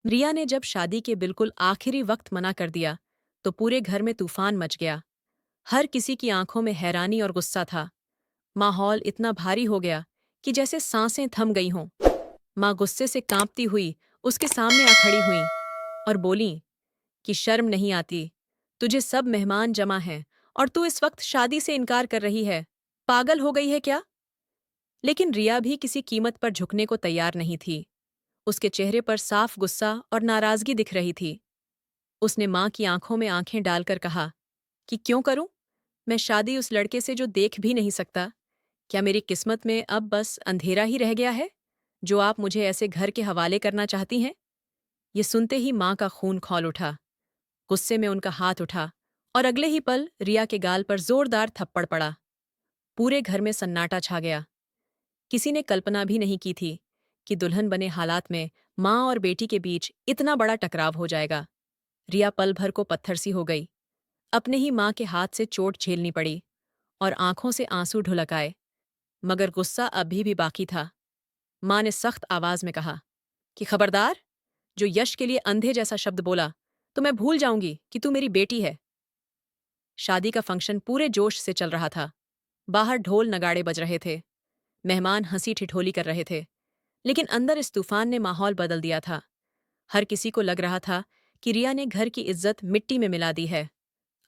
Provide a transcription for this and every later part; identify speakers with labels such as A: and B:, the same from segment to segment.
A: रिया ने जब शादी के बिल्कुल आखिरी वक्त मना कर दिया तो पूरे घर में तूफान मच गया। हर किसी की आंखों में हैरानी और गुस्सा था। माहौल इतना भारी हो गया कि जैसे सांसें थम गई हों। माँ गुस्से से कांपती हुई उसके सामने आ खड़ी हुई और बोली कि शर्म नहीं आती, तुझे सब मेहमान जमा हैं और तू इस वक्त शादी से इनकार कर रही है। पागल हो गई है क्या? लेकिन रिया भी किसी कीमत पर झुकने को तैयार नहीं थी। उसके चेहरे पर साफ गुस्सा और नाराजगी दिख रही थी। उसने माँ की आंखों में आंखें डालकर कहा कि क्यों करूं? मैं शादी उस लड़के से जो देख भी नहीं सकता। क्या मेरी किस्मत में अब बस अंधेरा ही रह गया है, जो आप मुझे ऐसे घर के हवाले करना चाहती हैं? ये सुनते ही माँ का खून खौल उठा। गुस्से में उनका हाथ उठा और अगले ही पल रिया के गाल पर जोरदार थप्पड़ पड़ा। पूरे घर में सन्नाटा छा गया। किसी ने कल्पना भी नहीं की थी कि दुल्हन बने हालात में माँ और बेटी के बीच इतना बड़ा टकराव हो जाएगा। रिया पल भर को पत्थर सी हो गई। अपने ही माँ के हाथ से चोट झेलनी पड़ी और आंखों से आंसू ढुलक आए। मगर गुस्सा अभी भी बाकी था। माँ ने सख्त आवाज में कहा कि खबरदार, जो यश के लिए अंधे जैसा शब्द बोला तो मैं भूल जाऊंगी कि तू मेरी बेटी है। शादी का फंक्शन पूरे जोश से चल रहा था। बाहर ढोल नगाड़े बज रहे थे। मेहमान हंसी ठिठोली कर रहे थे। लेकिन अंदर इस तूफान ने माहौल बदल दिया था। हर किसी को लग रहा था कि रिया ने घर की इज्जत मिट्टी में मिला दी है।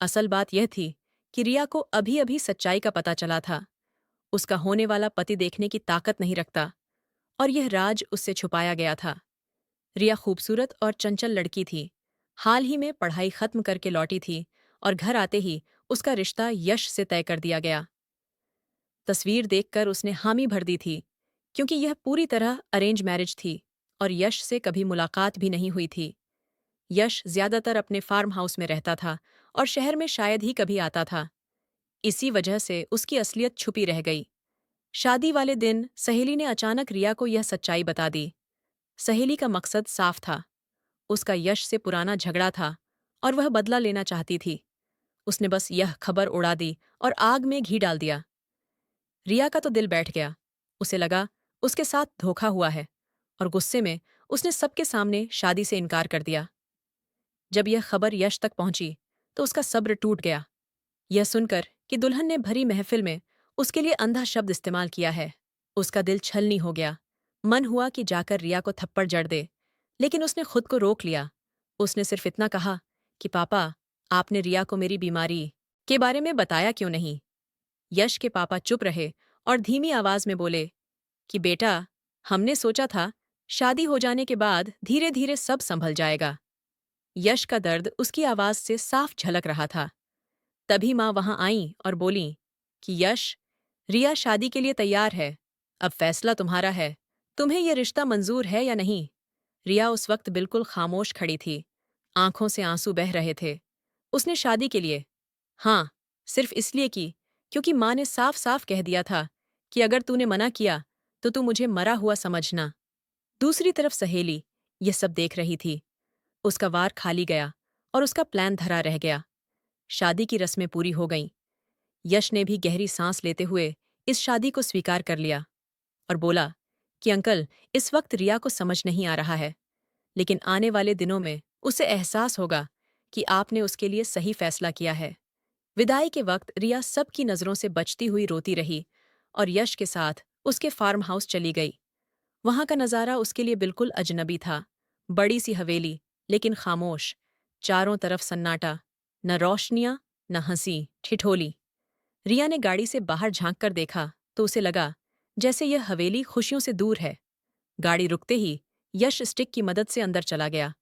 A: असल बात यह थी कि रिया को अभी अभी सच्चाई का पता चला था। उसका होने वाला पति देखने की ताकत नहीं रखता और यह राज उससे छुपाया गया था। रिया खूबसूरत और चंचल लड़की थी। हाल ही में पढ़ाई खत्म करके लौटी थी और घर आते ही उसका रिश्ता यश से तय कर दिया गया। तस्वीर देखकर उसने हामी भर दी थी, क्योंकि यह पूरी तरह अरेंज मैरिज थी और यश से कभी मुलाकात भी नहीं हुई थी। यश ज्यादातर अपने फार्म हाउस में रहता था और शहर में शायद ही कभी आता था। इसी वजह से उसकी असलियत छुपी रह गई। शादी वाले दिन सहेली ने अचानक रिया को यह सच्चाई बता दी। सहेली का मकसद साफ था। उसका यश से पुराना झगड़ा था और वह बदला लेना चाहती थी। उसने बस यह खबर उड़ा दी और आग में घी डाल दिया। रिया का तो दिल बैठ गया। उसे लगा उसके साथ धोखा हुआ है और गुस्से में उसने सबके सामने शादी से इनकार कर दिया। जब यह खबर यश तक पहुंची तो उसका सब्र टूट गया। यह सुनकर कि दुल्हन ने भरी महफिल में उसके लिए अंधा शब्द इस्तेमाल किया है, उसका दिल छलनी हो गया। मन हुआ कि जाकर रिया को थप्पड़ जड़ दे, लेकिन उसने खुद को रोक लिया। उसने सिर्फ इतना कहा कि पापा, आपने रिया को मेरी बीमारी के बारे में बताया क्यों नहीं? यश के पापा चुप रहे और धीमी आवाज में बोले कि बेटा, हमने सोचा था शादी हो जाने के बाद धीरे धीरे सब संभल जाएगा। यश का दर्द उसकी आवाज से साफ झलक रहा था। तभी माँ वहां आई और बोली कि यश, रिया शादी के लिए तैयार है। अब फैसला तुम्हारा है। तुम्हें यह रिश्ता मंजूर है या नहीं? रिया उस वक्त बिल्कुल खामोश खड़ी थी। आंखों से आंसू बह रहे थे। उसने शादी के लिए हाँ सिर्फ इसलिए की क्योंकि माँ ने साफ साफ कह दिया था कि अगर तूने मना किया तो तू मुझे मरा हुआ समझना। दूसरी तरफ सहेली ये सब देख रही थी। उसका वार खाली गया और उसका प्लान धरा रह गया। शादी की रस्में पूरी हो गईं। यश ने भी गहरी सांस लेते हुए इस शादी को स्वीकार कर लिया और बोला कि अंकल, इस वक्त रिया को समझ नहीं आ रहा है, लेकिन आने वाले दिनों में उसे एहसास होगा कि आपने उसके लिए सही फैसला किया है। विदाई के वक्त रिया सबकी नजरों से बचती हुई रोती रही और यश के साथ उसके फार्म हाउस चली गई। वहां का नजारा उसके लिए बिल्कुल अजनबी था। बड़ी सी हवेली, लेकिन खामोश। चारों तरफ सन्नाटा, न रोशनियां, न हंसी ठिठोली। रिया ने गाड़ी से बाहर झांक कर देखा तो उसे लगा जैसे यह हवेली खुशियों से दूर है। गाड़ी रुकते ही यश स्टिक की मदद से अंदर चला गया।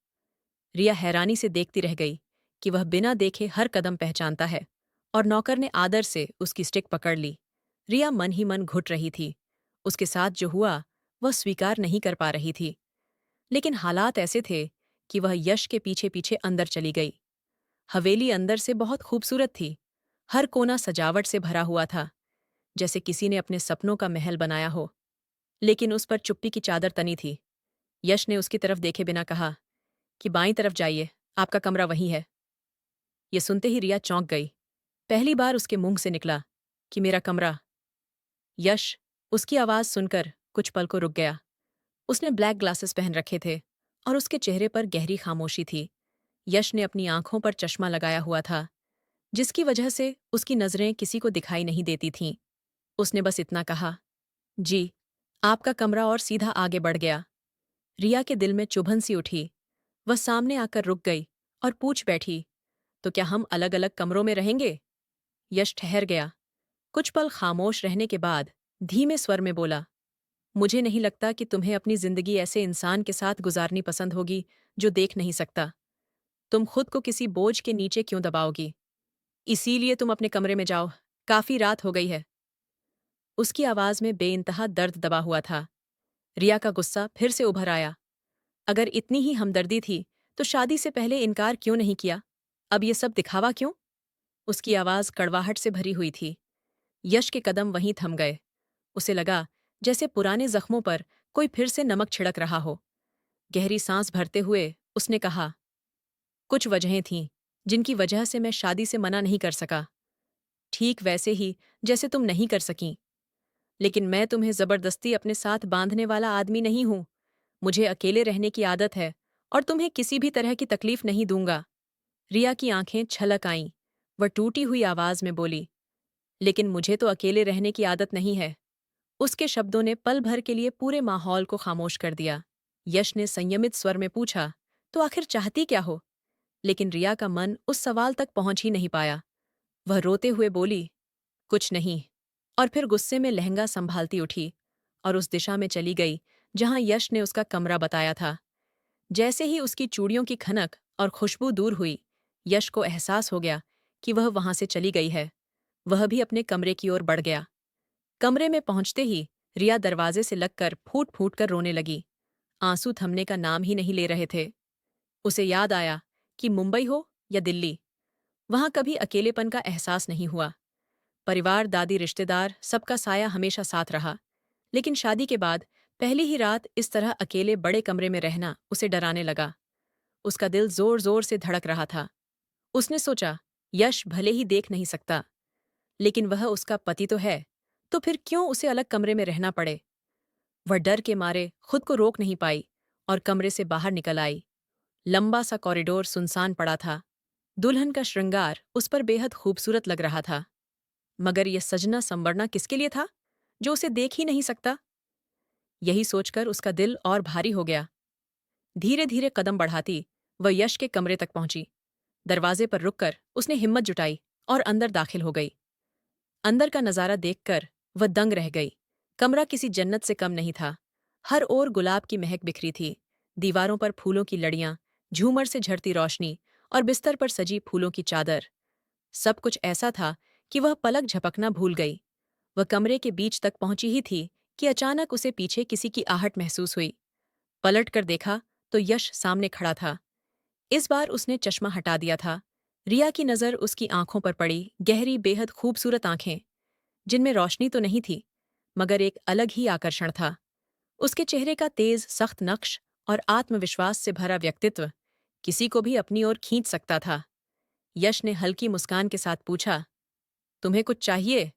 A: रिया हैरानी से देखती रह गई कि वह बिना देखे हर कदम पहचानता है, और नौकर ने आदर से उसकी स्टिक पकड़ ली। रिया मन ही मन घुट रही थी। उसके साथ जो हुआ वह स्वीकार नहीं कर पा रही थी, लेकिन हालात ऐसे थे कि वह यश के पीछे पीछे अंदर चली गई। हवेली अंदर से बहुत खूबसूरत थी। हर कोना सजावट से भरा हुआ था, जैसे किसी ने अपने सपनों का महल बनाया हो। लेकिन उस पर चुप्पी की चादर तनी थी। यश ने उसकी तरफ देखे बिना कहा कि बाईं तरफ जाइए, आपका कमरा वहीं है। ये सुनते ही रिया चौंक गई। पहली बार उसके मुंह से निकला कि मेरा कमरा। यश उसकी आवाज सुनकर कुछ पल को रुक गया। उसने ब्लैक ग्लासेस पहन रखे थे और उसके चेहरे पर गहरी खामोशी थी। यश ने अपनी आंखों पर चश्मा लगाया हुआ था, जिसकी वजह से उसकी नज़रें किसी को दिखाई नहीं देती थीं। उसने बस इतना कहा, जी, आपका कमरा, और सीधा आगे बढ़ गया। रिया के दिल में चुभन सी उठी। वह सामने आकर रुक गई और पूछ बैठी, तो क्या हम अलग अलग कमरों में रहेंगे? यश ठहर गया। कुछ पल खामोश रहने के बाद धीमे स्वर में बोला, मुझे नहीं लगता कि तुम्हें अपनी जिंदगी ऐसे इंसान के साथ गुजारनी पसंद होगी जो देख नहीं सकता। तुम खुद को किसी बोझ के नीचे क्यों दबाओगी? इसीलिए तुम अपने कमरे में जाओ, काफी रात हो गई है। उसकी आवाज में बेइंतहा दर्द दबा हुआ था। रिया का गुस्सा फिर से उभर आया। अगर इतनी ही हमदर्दी थी तो शादी से पहले इनकार क्यों नहीं किया? अब ये सब दिखावा क्यों? उसकी आवाज कड़वाहट से भरी हुई थी। यश के कदम वहीं थम गए। उसे लगा जैसे पुराने जख्मों पर कोई फिर से नमक छिड़क रहा हो। गहरी सांस भरते हुए उसने कहा, कुछ वजहें थीं जिनकी वजह से मैं शादी से मना नहीं कर सका, ठीक वैसे ही जैसे तुम नहीं कर सकीं। लेकिन मैं तुम्हें जबरदस्ती अपने साथ बांधने वाला आदमी नहीं हूं। मुझे अकेले रहने की आदत है और तुम्हें किसी भी तरह की तकलीफ नहीं दूंगा। रिया की आंखें छलक आईं। वह टूटी हुई आवाज में बोली, लेकिन मुझे तो अकेले रहने की आदत नहीं है। उसके शब्दों ने पल भर के लिए पूरे माहौल को खामोश कर दिया। यश ने संयमित स्वर में पूछा, तो आखिर चाहती क्या हो? लेकिन रिया का मन उस सवाल तक पहुंच ही नहीं पाया। वह रोते हुए बोली, कुछ नहीं। और फिर गुस्से में लहंगा संभालती उठी और उस दिशा में चली गई जहां यश ने उसका कमरा बताया था। जैसे ही उसकी चूड़ियों की खनक और खुशबू दूर हुई, यश को एहसास हो गया कि वह वहां से चली गई है। वह भी अपने कमरे की ओर बढ़ गया। कमरे में पहुंचते ही रिया दरवाजे से लगकर फूट फूट कर रोने लगी। आंसू थमने का नाम ही नहीं ले रहे थे। उसे याद आया कि मुंबई हो या दिल्ली, वहां कभी अकेलेपन का एहसास नहीं हुआ। परिवार, दादी, रिश्तेदार, सबका साया हमेशा साथ रहा। लेकिन शादी के बाद पहली ही रात इस तरह अकेले बड़े कमरे में रहना उसे डराने लगा। उसका दिल जोर जोर से धड़क रहा था। उसने सोचा, यश भले ही देख नहीं सकता, लेकिन वह उसका पति तो है, तो फिर क्यों उसे अलग कमरे में रहना पड़े? वह डर के मारे खुद को रोक नहीं पाई और कमरे से बाहर निकल आई। लंबा सा कॉरिडोर सुनसान पड़ा था। दुल्हन का श्रृंगार उस पर बेहद खूबसूरत लग रहा था। मगर यह सजना संवरना किसके लिए था, जो उसे देख ही नहीं सकता? यही सोचकर उसका दिल और भारी हो गया। धीरे धीरे कदम बढ़ाती वह यश के कमरे तक पहुंची। दरवाजे पर रुककर उसने हिम्मत जुटाई और अंदर दाखिल हो गई। अंदर का नजारा देखकर वह दंग रह गई। कमरा किसी जन्नत से कम नहीं था। हर ओर गुलाब की महक बिखरी थी। दीवारों पर फूलों की लड़ियां, झूमर से झड़ती रोशनी और बिस्तर पर सजी फूलों की चादर। सब कुछ ऐसा था कि वह पलक झपकना भूल गई। वह कमरे के बीच तक पहुंची ही थी कि अचानक उसे पीछे किसी की आहट महसूस हुई। पलट कर देखा तो यश सामने खड़ा था। इस बार उसने चश्मा हटा दिया था। रिया की नज़र उसकी आंखों पर पड़ी, गहरी, बेहद खूबसूरत आंखें, जिनमें रोशनी तो नहीं थी, मगर एक अलग ही आकर्षण था। उसके चेहरे का तेज, सख्त नक्श और आत्मविश्वास से भरा व्यक्तित्व किसी को भी अपनी ओर खींच सकता था। यश ने हल्की मुस्कान के साथ पूछा, तुम्हें कुछ चाहिए?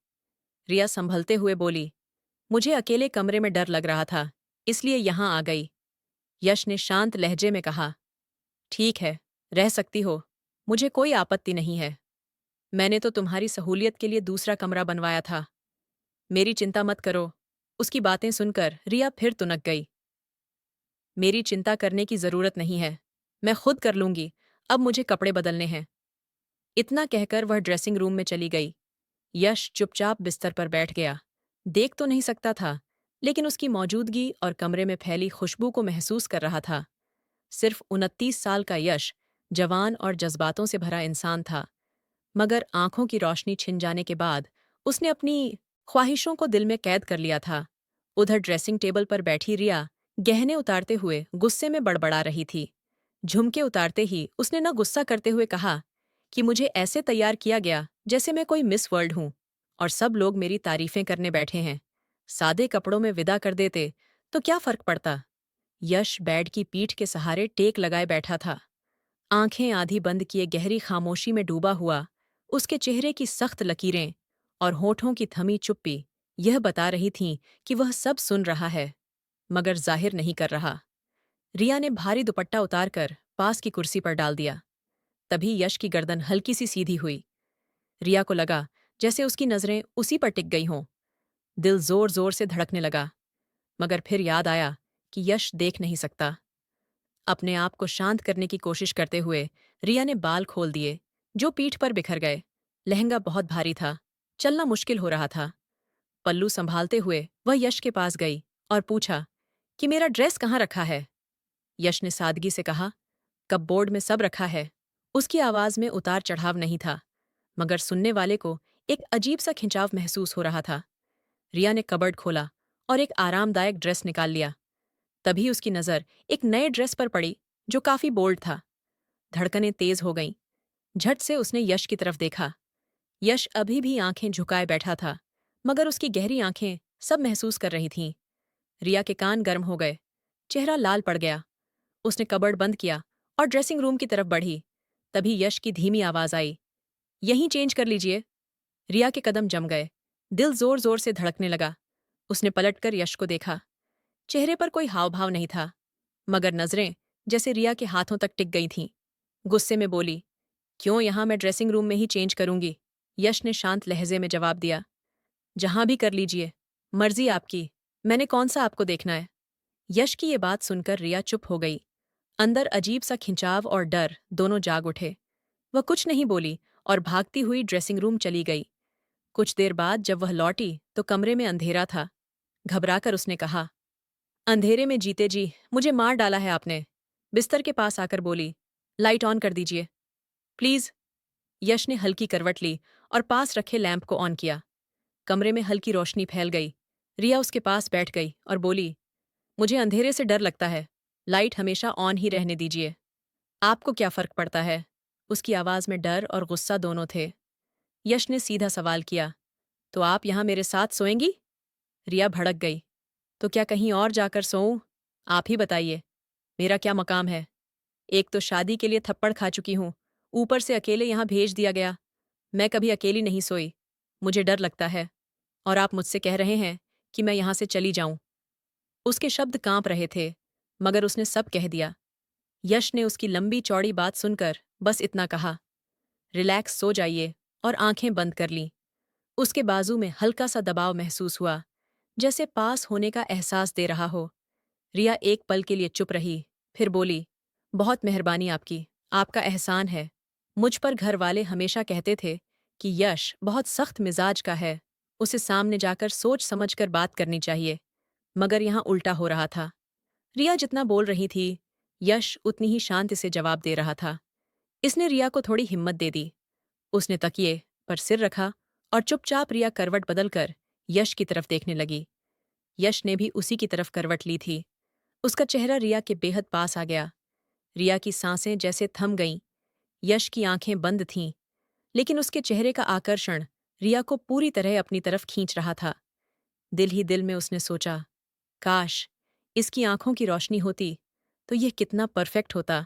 A: रिया संभलते हुए बोली, मुझे अकेले कमरे में डर लग रहा था, इसलिए यहां आ गई। यश ने शांत लहजे में कहा, ठीक है, रह सकती हो, मुझे कोई आपत्ति नहीं है। मैंने तो तुम्हारी सहूलियत के लिए दूसरा कमरा बनवाया था। मेरी चिंता मत करो। उसकी बातें सुनकर रिया फिर तुनक गई। मेरी चिंता करने की जरूरत नहीं है, मैं खुद कर लूंगी, अब मुझे कपड़े बदलने हैं। इतना कहकर वह ड्रेसिंग रूम में चली गई। यश चुपचाप बिस्तर पर बैठ गया। देख तो नहीं सकता था, लेकिन उसकी मौजूदगी और कमरे में फैली खुशबू को महसूस कर रहा था। सिर्फ 29 साल का यश जवान और जज्बातों से भरा इंसान था, मगर आंखों की रोशनी छिन जाने के बाद उसने अपनी ख्वाहिशों को दिल में कैद कर लिया था। उधर ड्रेसिंग टेबल पर बैठी रिया गहने उतारते हुए गुस्से में बड़बड़ा रही थी। झुमके उतारते ही उसने न गुस्सा करते हुए कहा कि मुझे ऐसे तैयार किया गया जैसे मैं कोई मिस वर्ल्ड हूं और सब लोग मेरी तारीफें करने बैठे हैं। सादे कपड़ों में विदा कर देते तो क्या फर्क पड़ता? यश बेड की पीठ के सहारे टेक लगाए बैठा था। आंखें आधी बंद किए गहरी खामोशी में डूबा हुआ। उसके चेहरे की सख्त लकीरें और होठों की थमी चुप्पी यह बता रही थीं कि वह सब सुन रहा है, मगर जाहिर नहीं कर रहा। रिया ने भारी दुपट्टा उतारकर पास की कुर्सी पर डाल दिया। तभी यश की गर्दन हल्की सी सीधी हुई। रिया को लगा जैसे उसकी नजरें उसी पर टिक गई हों। दिल जोर जोर से धड़कने लगा, मगर फिर याद आया कि यश देख नहीं सकता। अपने आप को शांत करने की कोशिश करते हुए रिया ने बाल खोल दिए, जो पीठ पर बिखर गए। लहंगा बहुत भारी था, चलना मुश्किल हो रहा था। पल्लू संभालते हुए वह यश के पास गई और पूछा कि मेरा ड्रेस कहाँ रखा है। यश ने सादगी से कहा, कपबोर्ड में सब रखा है। उसकी आवाज में उतार चढ़ाव नहीं था, मगर सुनने वाले को एक अजीब सा खिंचाव महसूस हो रहा था। रिया ने कबर्ड खोला और एक आरामदायक ड्रेस निकाल लिया। तभी उसकी नजर एक नए ड्रेस पर पड़ी, जो काफी बोल्ड था। धड़कनें तेज हो गईं। झट से उसने यश की तरफ देखा। यश अभी भी आंखें झुकाए बैठा था, मगर उसकी गहरी आंखें सब महसूस कर रही थीं। रिया के कान गर्म हो गए, चेहरा लाल पड़ गया। उसने कबर्ड बंद किया और ड्रेसिंग रूम की तरफ बढ़ी। तभी यश की धीमी आवाज आई, यहीं चेंज कर लीजिए। रिया के कदम जम गए, दिल जोर जोर से धड़कने लगा। उसने पलटकर यश को देखा। चेहरे पर कोई हाव भाव नहीं था, मगर नजरें जैसे रिया के हाथों तक टिक गई थीं। गुस्से में बोली, क्यों यहां, मैं ड्रेसिंग रूम में ही चेंज करूंगी। यश ने शांत लहजे में जवाब दिया, जहां भी कर लीजिए, मर्जी आपकी, मैंने कौन सा आपको देखना है। यश की ये बात सुनकर रिया चुप हो गई। अंदर अजीब सा खिंचाव और डर दोनों जाग उठे। वह कुछ नहीं बोली और भागती हुई ड्रेसिंग रूम चली गई। कुछ देर बाद जब वह लौटी तो कमरे में अंधेरा था। घबराकर उसने कहा, अंधेरे में जीते जी मुझे मार डाला है आपने। बिस्तर के पास आकर बोली, लाइट ऑन कर दीजिए प्लीज। यश ने हल्की करवट ली और पास रखे लैंप को ऑन किया। कमरे में हल्की रोशनी फैल गई। रिया उसके पास बैठ गई और बोली, मुझे अंधेरे से डर लगता है, लाइट हमेशा ऑन ही रहने दीजिए। आपको क्या फर्क पड़ता है। उसकी आवाज में डर और गुस्सा दोनों थे। यश ने सीधा सवाल किया, तो आप यहां मेरे साथ सोएंगी। रिया भड़क गई, तो क्या कहीं और जाकर सोऊं। आप ही बताइए, मेरा क्या मकाम है। एक तो शादी के लिए थप्पड़ खा चुकी हूं, ऊपर से अकेले यहां भेज दिया गया। मैं कभी अकेली नहीं सोई, मुझे डर लगता है। और आप मुझसे कह रहे हैं कि मैं यहां से चली जाऊं। उसके शब्द कांप रहे थे, मगर उसने सब कह दिया। यश ने उसकी लंबी चौड़ी बात सुनकर बस इतना कहा, रिलैक्स, सो जाइए, और आंखें बंद कर लीं। उसके बाजू में हल्का सा दबाव महसूस हुआ, जैसे पास होने का एहसास दे रहा हो। रिया एक पल के लिए चुप रही, फिर बोली, बहुत मेहरबानी आपकी, आपका एहसान है। मुझ पर घर वाले हमेशा कहते थे कि यश बहुत सख्त मिजाज का है, उसे सामने जाकर सोच समझकर बात करनी चाहिए, मगर यहाँ उल्टा हो रहा था। रिया जितना बोल रही थी, यश उतनी ही शांति से जवाब दे रहा था। इसने रिया को थोड़ी हिम्मत दे दी। उसने तकिए पर सिर रखा और चुपचाप रिया करवट बदलकर यश की तरफ देखने लगी। यश ने भी उसी की तरफ करवट ली थी। उसका चेहरा रिया के बेहद पास आ गया। रिया की सांसें जैसे थम गईं। यश की आंखें बंद थीं, लेकिन उसके चेहरे का आकर्षण रिया को पूरी तरह अपनी तरफ खींच रहा था। दिल ही दिल में उसने सोचा, काश इसकी आंखों की रोशनी होती तो यह कितना परफेक्ट होता।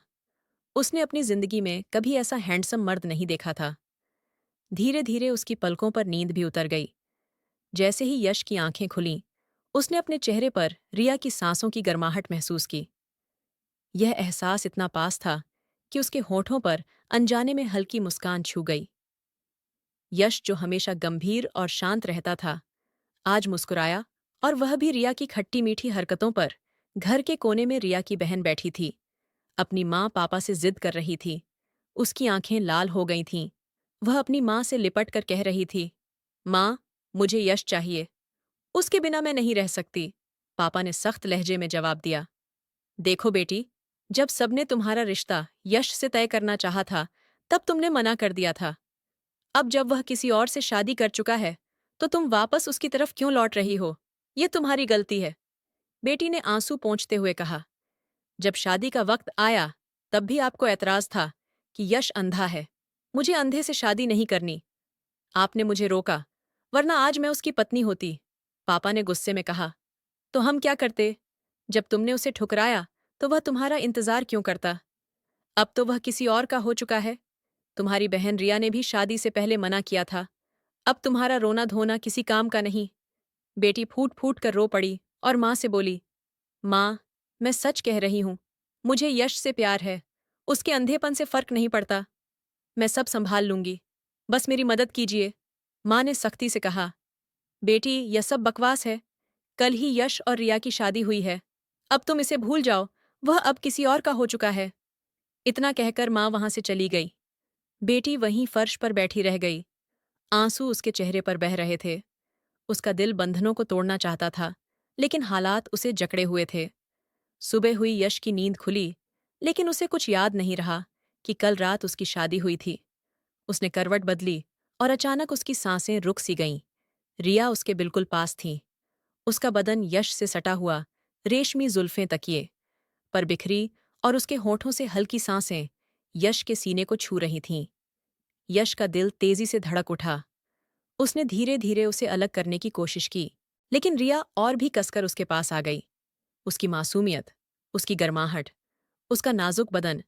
A: उसने अपनी जिंदगी में कभी ऐसा हैंडसम मर्द नहीं देखा था। धीरे धीरे उसकी पलकों पर नींद भी उतर गई। जैसे ही यश की आंखें खुलीं, उसने अपने चेहरे पर रिया की सांसों की गर्माहट महसूस की। यह एहसास इतना पास था कि उसके होठों पर अनजाने में हल्की मुस्कान छू गई। यश, जो हमेशा गंभीर और शांत रहता था, आज मुस्कुराया, और वह भी रिया की खट्टी मीठी हरकतों पर। घर के कोने में रिया की बहन बैठी थी, अपनी माँ पापा से जिद कर रही थी। उसकी आंखें लाल हो गई थीं। वह अपनी माँ से लिपट कर कह रही थी, माँ, मुझे यश चाहिए, उसके बिना मैं नहीं रह सकती। पापा ने सख्त लहजे में जवाब दिया, देखो बेटी, जब सबने तुम्हारा रिश्ता यश से तय करना चाहा था, तब तुमने मना कर दिया था। अब जब वह किसी और से शादी कर चुका है, तो तुम वापस उसकी तरफ क्यों लौट रही हो। ये तुम्हारी गलती है। बेटी ने आंसू पोंछते हुए कहा, जब शादी का वक्त आया, तब भी आपको एतराज था कि यश अंधा है, मुझे अंधे से शादी नहीं करनी। आपने मुझे रोका, वरना आज मैं उसकी पत्नी होती। पापा ने गुस्से में कहा, तो हम क्या करते। जब तुमने उसे ठुकराया, तो वह तुम्हारा इंतजार क्यों करता। अब तो वह किसी और का हो चुका है। तुम्हारी बहन रिया ने भी शादी से पहले मना किया था। अब तुम्हारा रोना धोना किसी काम का नहीं। बेटी फूट फूट कर रो पड़ी और माँ से बोली, माँ, मैं सच कह रही हूँ, मुझे यश से प्यार है। उसके अंधेपन से फर्क नहीं पड़ता। मैं सब संभाल लूंगी। बस मेरी मदद कीजिए, माँ ने सख्ती से कहा। बेटी, यह सब बकवास है। कल ही यश और रिया की शादी हुई है। अब तुम इसे भूल जाओ। वह अब किसी और का हो चुका है। इतना कहकर माँ वहां से चली गई। बेटी वहीं फर्श पर बैठी रह गई। आंसू उसके चेहरे पर बह रहे थे। उसका दिल बंधनों को तोड़ना चाहता था, लेकिन हालात उसे जकड़े हुए थे। सुबह हुई यश की नींद खुली, लेकिन उसे कुछ याद नहीं रहा कि कल रात उसकी शादी हुई थी। उसने करवट बदली और अचानक उसकी सांसें रुक सी गईं। रिया उसके बिल्कुल पास थी। उसका बदन यश से सटा हुआ, रेशमी जुल्फें तकिए पर बिखरी, और उसके होठों से हल्की सांसें यश के सीने को छू रही थीं। यश का दिल तेजी से धड़क उठा। उसने धीरे धीरे उसे अलग करने की कोशिश की, लेकिन रिया और भी कसकर उसके पास आ गई। उसकी मासूमियत, उसकी गर्माहट, उसका नाजुक बदन,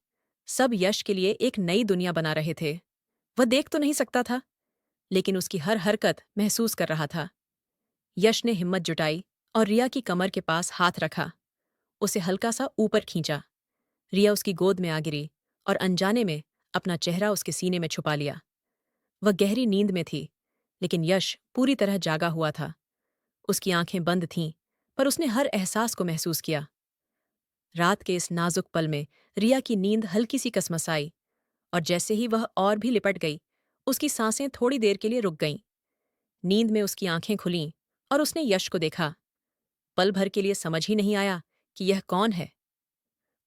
A: सब यश के लिए एक नई दुनिया बना रहे थे। वह देख तो नहीं सकता था, लेकिन उसकी हर हरकत महसूस कर रहा था। यश ने हिम्मत जुटाई और रिया की कमर के पास हाथ रखा। उसे हल्का सा ऊपर खींचा। रिया उसकी गोद में आ गिरी और अनजाने में अपना चेहरा उसके सीने में छुपा लिया। वह गहरी नींद में थी, लेकिन यश पूरी तरह जागा हुआ था। उसकी आंखें बंद थीं, पर उसने हर एहसास को महसूस किया। रात के इस नाजुक पल में रिया की नींद हल्की सी कसमसाई, और जैसे ही वह और भी लिपट गई, उसकी सांसें थोड़ी देर के लिए रुक गईं। नींद में उसकी आंखें खुलीं और उसने यश को देखा। पल भर के लिए समझ ही नहीं आया कि यह कौन है।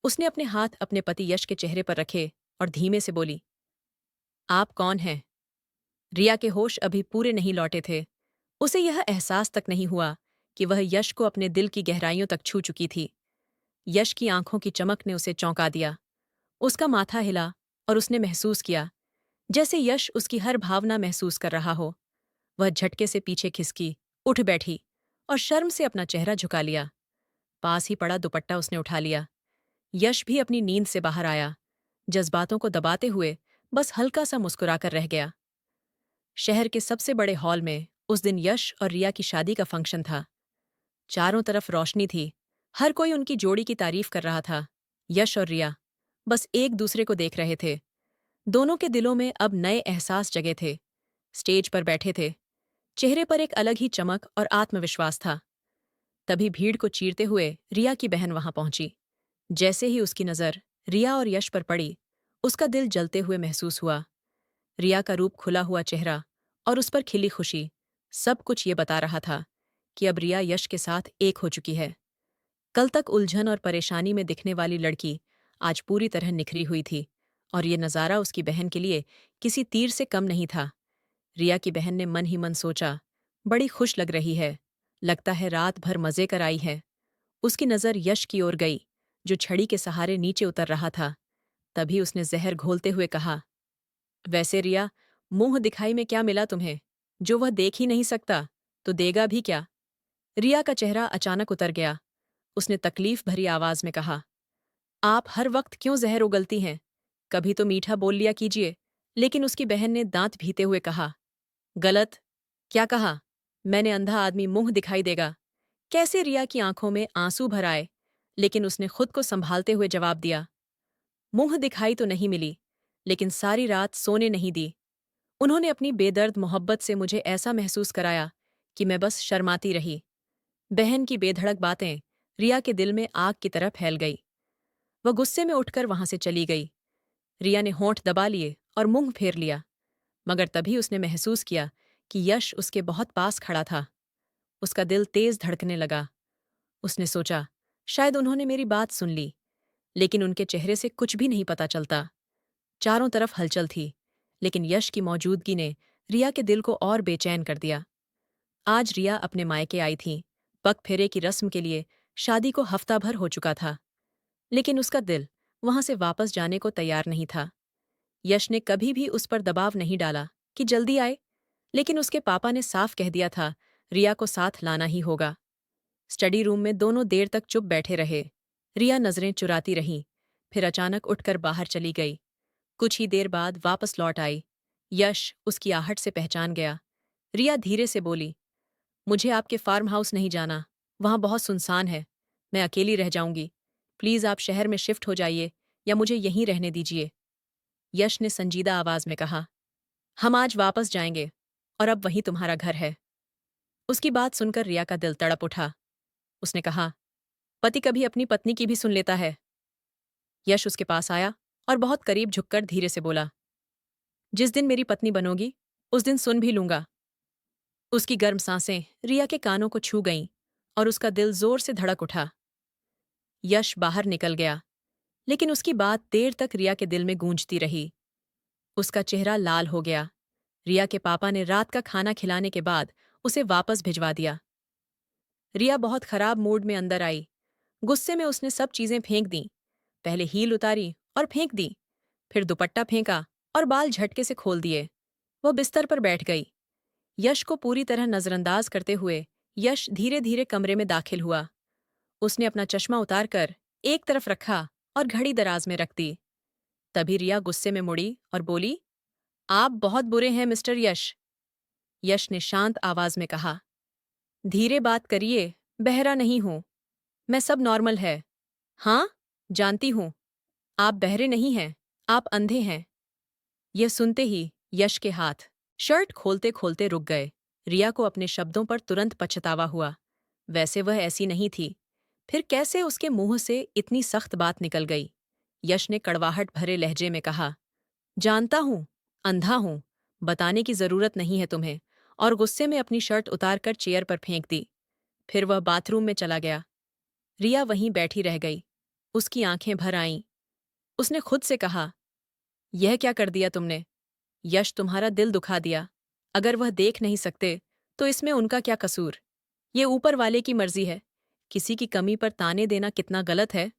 A: उसने अपने हाथ अपने पति यश के चेहरे पर रखे और धीमे से बोली, आप कौन हैं? रिया के होश अभी पूरे नहीं लौटे थे। उसे यह एहसास तक नहीं हुआ कि वह यश को अपने दिल की गहराइयों तक छू चुकी थी। यश की आंखों की चमक ने उसे चौंका दिया। उसका माथा हिला और उसने महसूस किया जैसे यश उसकी हर भावना महसूस कर रहा हो। वह झटके से पीछे खिसकी, उठ बैठी और शर्म से अपना चेहरा झुका लिया। पास ही पड़ा दुपट्टा उसने उठा लिया। यश भी अपनी नींद से बाहर आया, जज्बातों को दबाते हुए बस हल्का सा मुस्कुराकर रह गया। शहर के सबसे बड़े हॉल में उस दिन यश और रिया की शादी का फंक्शन था। चारों तरफ रोशनी थी। हर कोई उनकी जोड़ी की तारीफ कर रहा था। यश और रिया बस एक दूसरे को देख रहे थे। दोनों के दिलों में अब नए एहसास जगे थे। स्टेज पर बैठे थे। चेहरे पर एक अलग ही चमक और आत्मविश्वास था। तभी भीड़ को चीरते हुए रिया की बहन वहां पहुंची। जैसे ही उसकी नज़र रिया और यश पर पड़ी, उसका दिल जलते हुए महसूस हुआ। रिया का रूप, खुला हुआ चेहरा और उस पर खिली खुशी, सब कुछ ये बता रहा था कि अब रिया यश के साथ एक हो चुकी है। कल तक उलझन और परेशानी में दिखने वाली लड़की आज पूरी तरह निखरी हुई थी, और ये नज़ारा उसकी बहन के लिए किसी तीर से कम नहीं था। रिया की बहन ने मन ही मन सोचा, बड़ी खुश लग रही है। लगता है रात भर मजे कर आई है। उसकी नज़र यश की ओर गई, जो छड़ी के सहारे नीचे उतर रहा था। तभी उसने जहर घोलते हुए कहा, वैसे रिया, मुंह दिखाई में क्या मिला तुम्हें? जो वह देख ही नहीं सकता तो देगा भी क्या? रिया का चेहरा अचानक उतर गया। उसने तकलीफ भरी आवाज में कहा, आप हर वक्त क्यों जहर उगलती हैं? कभी तो मीठा बोल लिया कीजिए। लेकिन उसकी बहन ने दांत भीते हुए कहा, गलत। क्या कहा? मैंने अंधा आदमी मुंह दिखाई देगा? कैसे? रिया की आंखों में आंसू भर आए, लेकिन उसने खुद को संभालते हुए जवाब दिया, मुंह दिखाई तो नहीं मिली, लेकिन सारी रात सोने नहीं दी। उन्होंने अपनी बेदर्द मोहब्बत से मुझे ऐसा महसूस कराया कि मैं बस शर्माती रही। बहन की बेधड़क बातें रिया के दिल में आग की तरह फैल गई। वह गुस्से में उठकर वहां से चली गई। रिया ने होंठ दबा लिए और मुंह फेर लिया, मगर तभी उसने महसूस किया कि यश उसके बहुत पास खड़ा था। उसका दिल तेज धड़कने लगा। उसने सोचा, शायद उन्होंने मेरी बात सुन ली, लेकिन उनके चेहरे से कुछ भी नहीं पता चलता। चारों तरफ हलचल थी, लेकिन यश की मौजूदगी ने रिया के दिल को और बेचैन कर दिया। आज रिया अपने मायके आई थी। पग फेरे की रस्म के लिए शादी को हफ्ता भर हो चुका था, लेकिन उसका दिल वहां से वापस जाने को तैयार नहीं था। यश ने कभी भी उस पर दबाव नहीं डाला कि जल्दी आए, लेकिन उसके पापा ने साफ कह दिया था, रिया को साथ लाना ही होगा। स्टडी रूम में दोनों देर तक चुप बैठे रहे। रिया नजरें चुराती रही, फिर अचानक उठकर बाहर चली गई। कुछ ही देर बाद वापस लौट आई। यश उसकी आहट से पहचान गया। रिया धीरे से बोली, मुझे आपके फार्म हाउस नहीं जाना। वहां बहुत सुनसान है। मैं अकेली रह जाऊंगी। प्लीज़ आप शहर में शिफ्ट हो जाइए या मुझे यहीं रहने दीजिए। यश ने संजीदा आवाज़ में कहा। हम आज वापस जाएंगे और अब वहीं तुम्हारा घर है। उसकी बात सुनकर रिया का दिल तड़प उठा। उसने कहा, पति कभी अपनी पत्नी की भी सुन लेता है। यश उसके पास आया और बहुत करीब झुककर धीरे से बोला, जिस दिन मेरी पत्नी बनोगी उस दिन सुन भी लूंगा। उसकी गर्म सांसें रिया के कानों को छू गईं और उसका दिल जोर से धड़क उठा। यश बाहर निकल गया, लेकिन उसकी बात देर तक रिया के दिल में गूंजती रही। उसका चेहरा लाल हो गया। रिया के पापा ने रात का खाना खिलाने के बाद उसे वापस भिजवा दिया। रिया बहुत खराब मूड में अंदर आई। गुस्से में उसने सब चीजें फेंक दीं। पहले हील उतारी और फेंक दी, फिर दुपट्टा फेंका और बाल झटके से खोल दिए। वह बिस्तर पर बैठ गई। यश को पूरी तरह नजरअंदाज करते हुए यश धीरे धीरे कमरे में दाखिल हुआ। उसने अपना चश्मा उतारकर एक तरफ रखा और घड़ी दराज में रख दी। तभी रिया गुस्से में मुड़ी और बोली, आप बहुत बुरे हैं मिस्टर यश। यश ने शांत आवाज में कहा, धीरे बात करिए, बहरा नहीं हूं। मैं सब नॉर्मल है। हाँ, जानती हूं। आप बहरे नहीं हैं, आप अंधे हैं। यह सुनते ही यश के हाथ शर्ट खोलते खोलते रुक गए। रिया को अपने शब्दों पर तुरंत पछतावा हुआ। वैसे वह ऐसी नहीं थी, फिर कैसे उसके मुंह से इतनी सख्त बात निकल गई। यश ने कड़वाहट भरे लहजे में कहा, जानता हूं, अंधा हूं, बताने की जरूरत नहीं है तुम्हें, और गुस्से में अपनी शर्ट उतारकर चेयर पर फेंक दी। फिर वह बाथरूम में चला गया। रिया वहीं बैठी रह गई। उसकी आंखें भर आईं। उसने खुद से कहा, यह क्या कर दिया तुमने? यश तुम्हारा दिल दुखा दिया। अगर वह देख नहीं सकते तो इसमें उनका क्या कसूर? ये ऊपर वाले की मर्जी है। किसी की कमी पर ताने देना कितना गलत है।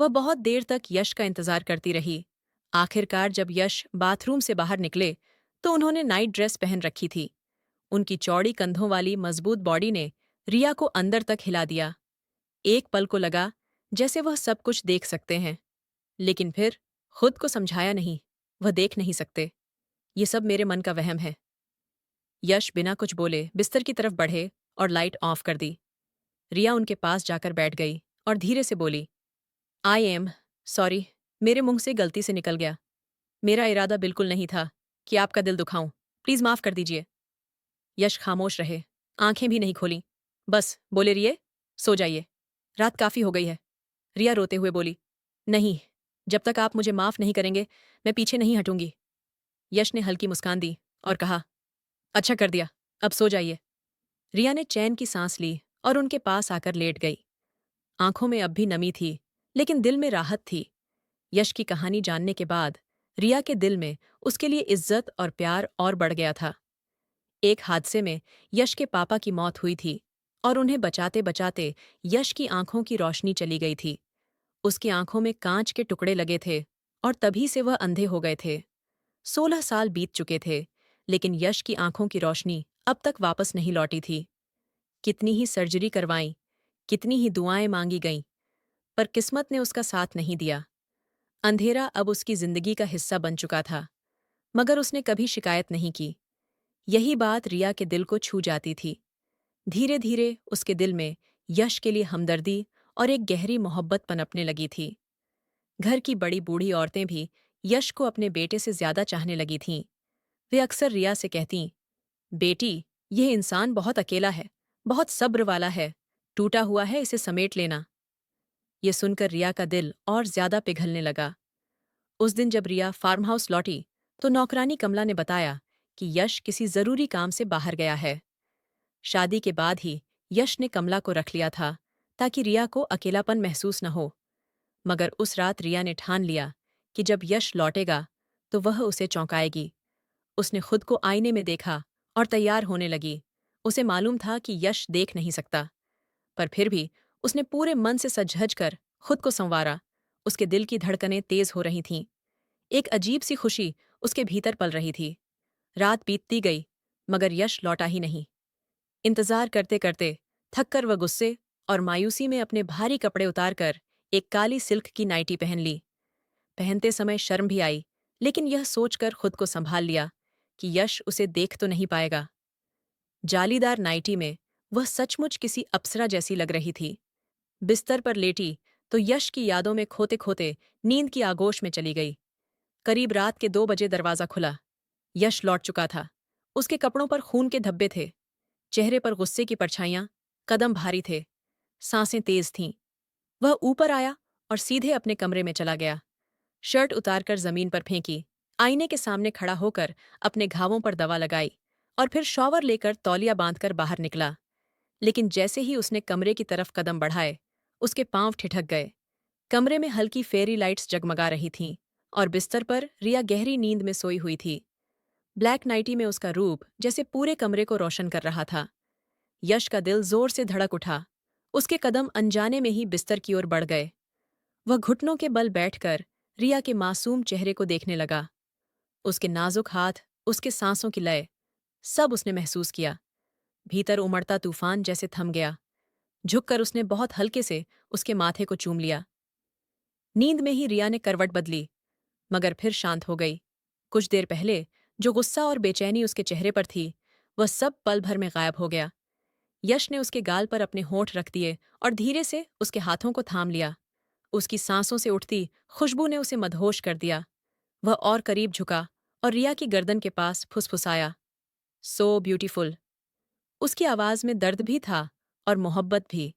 A: वह बहुत देर तक यश का इंतजार करती रही। आखिरकार जब यश बाथरूम से बाहर निकले तो उन्होंने नाइट ड्रेस पहन रखी थी। उनकी चौड़ी कंधों वाली मजबूत बॉडी ने रिया को अंदर तक हिला दिया। एक पल को लगा जैसे वह सब कुछ देख सकते हैं, लेकिन फिर खुद को समझाया नहीं, वह देख नहीं सकते। ये सब मेरे मन का वहम है। यश बिना कुछ बोले बिस्तर की तरफ बढ़े और लाइट ऑफ कर दी। रिया उनके पास जाकर बैठ गई और धीरे से बोली, आई एम सॉरी, मेरे मुंह से गलती से निकल गया। मेरा इरादा बिल्कुल नहीं था कि आपका दिल दुखाऊं। प्लीज माफ कर दीजिए। यश खामोश रहे, आंखें भी नहीं खोली। बस बोले, रिये, सो जाइए, रात काफी हो गई है। रिया रोते हुए बोली, नहीं, जब तक आप मुझे माफ नहीं करेंगे मैं पीछे नहीं हटूंगी। यश ने हल्की मुस्कान दी और कहा, अच्छा कर दिया, अब सो जाइए। रिया ने चैन की सांस ली और उनके पास आकर लेट गई। आंखों में अब भी नमी थी, लेकिन दिल में राहत थी। यश की कहानी जानने के बाद रिया के दिल में उसके लिए इज्जत और प्यार और बढ़ गया था। एक हादसे में यश के पापा की मौत हुई थी और उन्हें बचाते बचाते यश की आंखों की रोशनी चली गई थी। उसकी आंखों में कांच के टुकड़े लगे थे और तभी से वह अंधे हो गए थे। 16 साल बीत चुके थे, लेकिन यश की आंखों की रोशनी अब तक वापस नहीं लौटी थी। कितनी ही सर्जरी करवाई, कितनी ही दुआएं मांगी गईं, पर किस्मत ने उसका साथ नहीं दिया। अंधेरा अब उसकी जिंदगी का हिस्सा बन चुका था, मगर उसने कभी शिकायत नहीं की। यही बात रिया के दिल को छू जाती थी। धीरे धीरे उसके दिल में यश के लिए हमदर्दी और एक गहरी मोहब्बत पनपने लगी थी। घर की बड़ी बूढ़ी औरतें भी यश को अपने बेटे से ज्यादा चाहने लगी थीं। वे अक्सर रिया से कहतीं, बेटी, यह इंसान बहुत अकेला है, बहुत सब्र वाला है, टूटा हुआ है, इसे समेट लेना। ये सुनकर रिया का दिल और ज्यादा पिघलने लगा। उस दिन जब रिया फार्म हाउस लौटी तो नौकरानी कमला ने बताया कि यश किसी जरूरी काम से बाहर गया है। शादी के बाद ही यश ने कमला को रख लिया था ताकि रिया को अकेलापन महसूस न हो। मगर उस रात रिया ने ठान लिया कि जब यश लौटेगा तो वह उसे चौंकाएगी। उसने खुद को आईने में देखा और तैयार होने लगी। उसे मालूम था कि यश देख नहीं सकता, पर फिर भी उसने पूरे मन से सज-धज कर खुद को संवारा। उसके दिल की धड़कनें तेज हो रही थीं। एक अजीब सी खुशी उसके भीतर पल रही थी। रात बीतती गई, मगर यश लौटा ही नहीं। इंतजार करते करते थककर वह गुस्से और मायूसी में अपने भारी कपड़े उतारकर एक काली सिल्क की नाइटी पहन ली। पहनते समय शर्म भी आई, लेकिन यह सोचकर खुद को संभाल लिया कि यश उसे देख तो नहीं पाएगा। जालीदार नाइटी में वह सचमुच किसी अप्सरा जैसी लग रही थी। बिस्तर पर लेटी तो यश की यादों में खोते खोते नींद की आगोश में चली गई। करीब रात के 2 बजे दरवाजा खुला। यश लौट चुका था। उसके कपड़ों पर खून के धब्बे थे, चेहरे पर गुस्से की परछाइयां, कदम भारी थे, सांसें तेज थीं। वह ऊपर आया और सीधे अपने कमरे में चला गया। शर्ट उतारकर जमीन पर फेंकी, आईने के सामने खड़ा होकर अपने घावों पर दवा लगाई और फिर शॉवर लेकर तौलिया बांधकर बाहर निकला। लेकिन जैसे ही उसने कमरे की तरफ कदम बढ़ाए, उसके पांव ठिठक गए। कमरे में हल्की फेरी लाइट्स जगमगा रही थीं और बिस्तर पर रिया गहरी नींद में सोई हुई थी। ब्लैक नाइटी में उसका रूप जैसे पूरे कमरे को रोशन कर रहा था। यश का दिल जोर से धड़क उठा। उसके कदम अनजाने में ही बिस्तर की ओर बढ़ गए। वह घुटनों के बल बैठकर रिया के मासूम चेहरे को देखने लगा। उसके नाजुक हाथ, उसके सांसों की लय, सब उसने महसूस किया। भीतर उमड़ता तूफान जैसे थम गया। झुककर उसने बहुत हल्के से उसके माथे को चूम लिया। नींद में ही रिया ने करवट बदली, मगर फिर शांत हो गई। कुछ देर पहले जो गुस्सा और बेचैनी उसके चेहरे पर थी, वह सब पल भर में गायब हो गया। यश ने उसके गाल पर अपने होंठ रख दिए और धीरे से उसके हाथों को थाम लिया। उसकी सांसों से उठती खुशबू ने उसे मदहोश कर दिया। वह और करीब झुका और रिया की गर्दन के पास फुसफुसाया, सो ब्यूटीफुल। उसकी आवाज में दर्द भी था और मोहब्बत भी।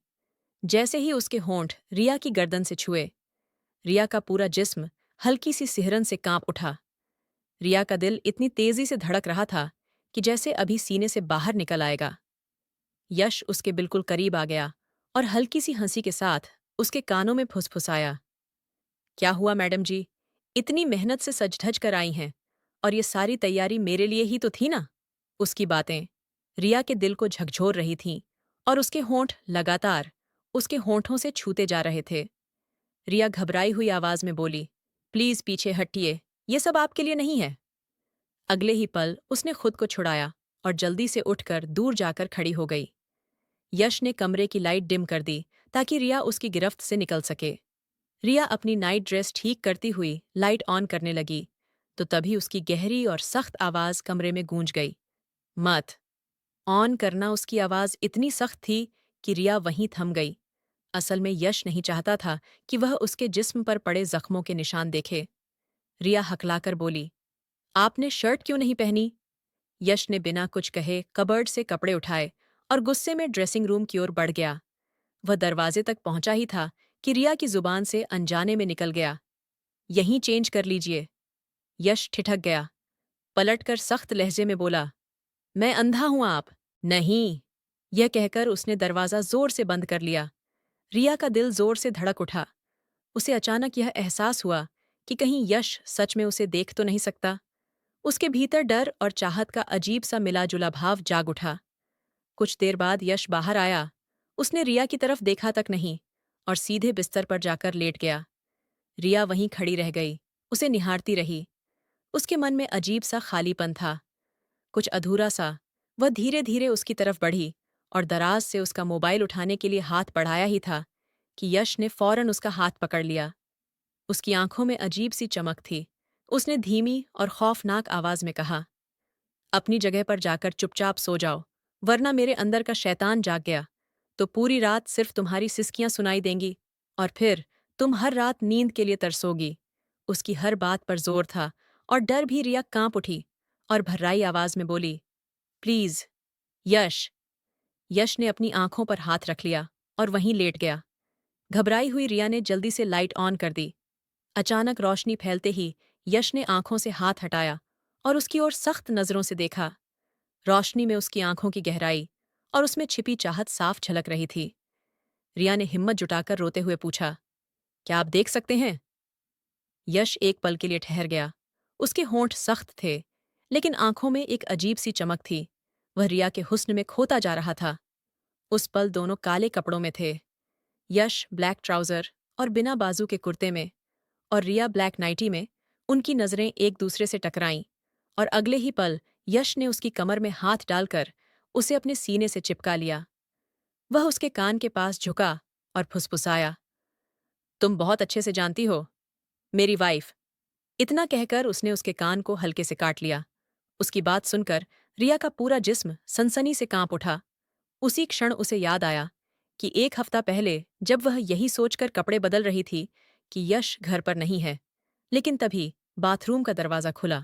A: जैसे ही उसके होंठ रिया की गर्दन से छुए, रिया का पूरा जिस्म हल्की सी सिहरन से कांप उठा। रिया का दिल इतनी तेजी से धड़क रहा था कि जैसे अभी सीने से बाहर निकल आएगा। यश उसके बिल्कुल करीब आ गया और हल्की सी हंसी के साथ उसके कानों में फुसफुसाया, क्या हुआ मैडम जी? इतनी मेहनत से सज-धज कर आई हैं, और ये सारी तैयारी मेरे लिए ही तो थी ना? उसकी बातें रिया के दिल को झकझोर रही थीं और उसके होंठ लगातार उसके होंठों से छूते जा रहे थे। रिया घबराई हुई आवाज में बोली, प्लीज पीछे हटिए, ये सब आपके लिए नहीं है। अगले ही पल उसने खुद को छुड़ाया और जल्दी से उठकर दूर जाकर खड़ी हो गई। यश ने कमरे की लाइट डिम कर दी ताकि रिया उसकी गिरफ्त से निकल सके। रिया अपनी नाइट ड्रेस ठीक करती हुई लाइट ऑन करने लगी, तो तभी उसकी गहरी और सख्त आवाज कमरे में गूंज गई, मत। ऑन करना उसकी आवाज इतनी सख्त थी कि रिया वहीं थम गई। असल में यश नहीं चाहता था कि वह उसके जिस्म पर पड़े जख्मों के निशान देखे। रिया हकलाकर बोली, आपने शर्ट क्यों नहीं पहनी? यश ने बिना कुछ कहे कबर्ड से कपड़े उठाए और गुस्से में ड्रेसिंग रूम की ओर बढ़ गया। वह दरवाजे तक पहुंचा ही था कि रिया की जुबान से अनजाने में निकल गया, यहीं चेंज कर लीजिए। यश ठिठक गया, पलटकर सख्त लहजे में बोला, मैं अंधा हूं आप? नहीं। यह कहकर उसने दरवाजा जोर से बंद कर लिया। रिया का दिल जोर से धड़क उठा। उसे अचानक यह एहसास हुआ कि कहीं यश सच में उसे देख तो नहीं सकता। उसके भीतर डर और चाहत का अजीब सा मिला जुला भाव जाग उठा। कुछ देर बाद यश बाहर आया। उसने रिया की तरफ देखा तक नहीं और सीधे बिस्तर पर जाकर लेट गया। रिया वहीं खड़ी रह गई, उसे निहारती रही। उसके मन में अजीब सा खालीपन था, कुछ अधूरा सा। वह धीरे धीरे उसकी तरफ बढ़ी और दराज से उसका मोबाइल उठाने के लिए हाथ बढ़ाया ही था कि यश ने फौरन उसका हाथ पकड़ लिया। उसकी आंखों में अजीब सी चमक थी। उसने धीमी और खौफनाक आवाज में कहा, अपनी जगह पर जाकर चुपचाप सो जाओ, वरना मेरे अंदर का शैतान जाग गया तो पूरी रात सिर्फ तुम्हारी सिसकियां सुनाई देंगी और फिर तुम हर रात नींद के लिए तरसोगी। उसकी हर बात पर जोर था और डर भी। रिया कांप उठी और भर्राई आवाज में बोली, प्लीज। यश। यश ने अपनी आंखों पर हाथ रख लिया और वहीं लेट गया। घबराई हुई रिया ने जल्दी से लाइट ऑन कर दी। अचानक रोशनी फैलते ही यश ने आंखों से हाथ हटाया और उसकी ओर सख्त नजरों से देखा। रोशनी में उसकी आंखों की गहराई और उसमें छिपी चाहत साफ झलक रही थी। रिया ने हिम्मत जुटाकर रोते हुए पूछा, क्या आप देख सकते हैं? यश एक पल के लिए ठहर गया। उसके होंठ सख्त थे, लेकिन आंखों में एक अजीब सी चमक थी। वह रिया के हुस्न में खोता जा रहा था। उस पल दोनों काले कपड़ों में थे, यश ब्लैक ट्राउजर और बिना बाजू के कुर्ते में, और रिया ब्लैक नाइटी में। उनकी नजरें एक दूसरे से टकराईं और अगले ही पल यश ने उसकी कमर में हाथ डालकर उसे अपने सीने से चिपका लिया। वह उसके कान के पास झुका और फुसफुसाया, तुम बहुत अच्छे से जानती हो, मेरी वाइफ। इतना कहकर उसने उसके कान को हल्के से काट लिया। उसकी बात सुनकर रिया का पूरा जिस्म सनसनी से कांप उठा। उसी क्षण उसे याद आया कि एक हफ्ता पहले जब वह यही सोचकर कपड़े बदल रही थी कि यश घर पर नहीं है, लेकिन तभी बाथरूम का दरवाजा खुला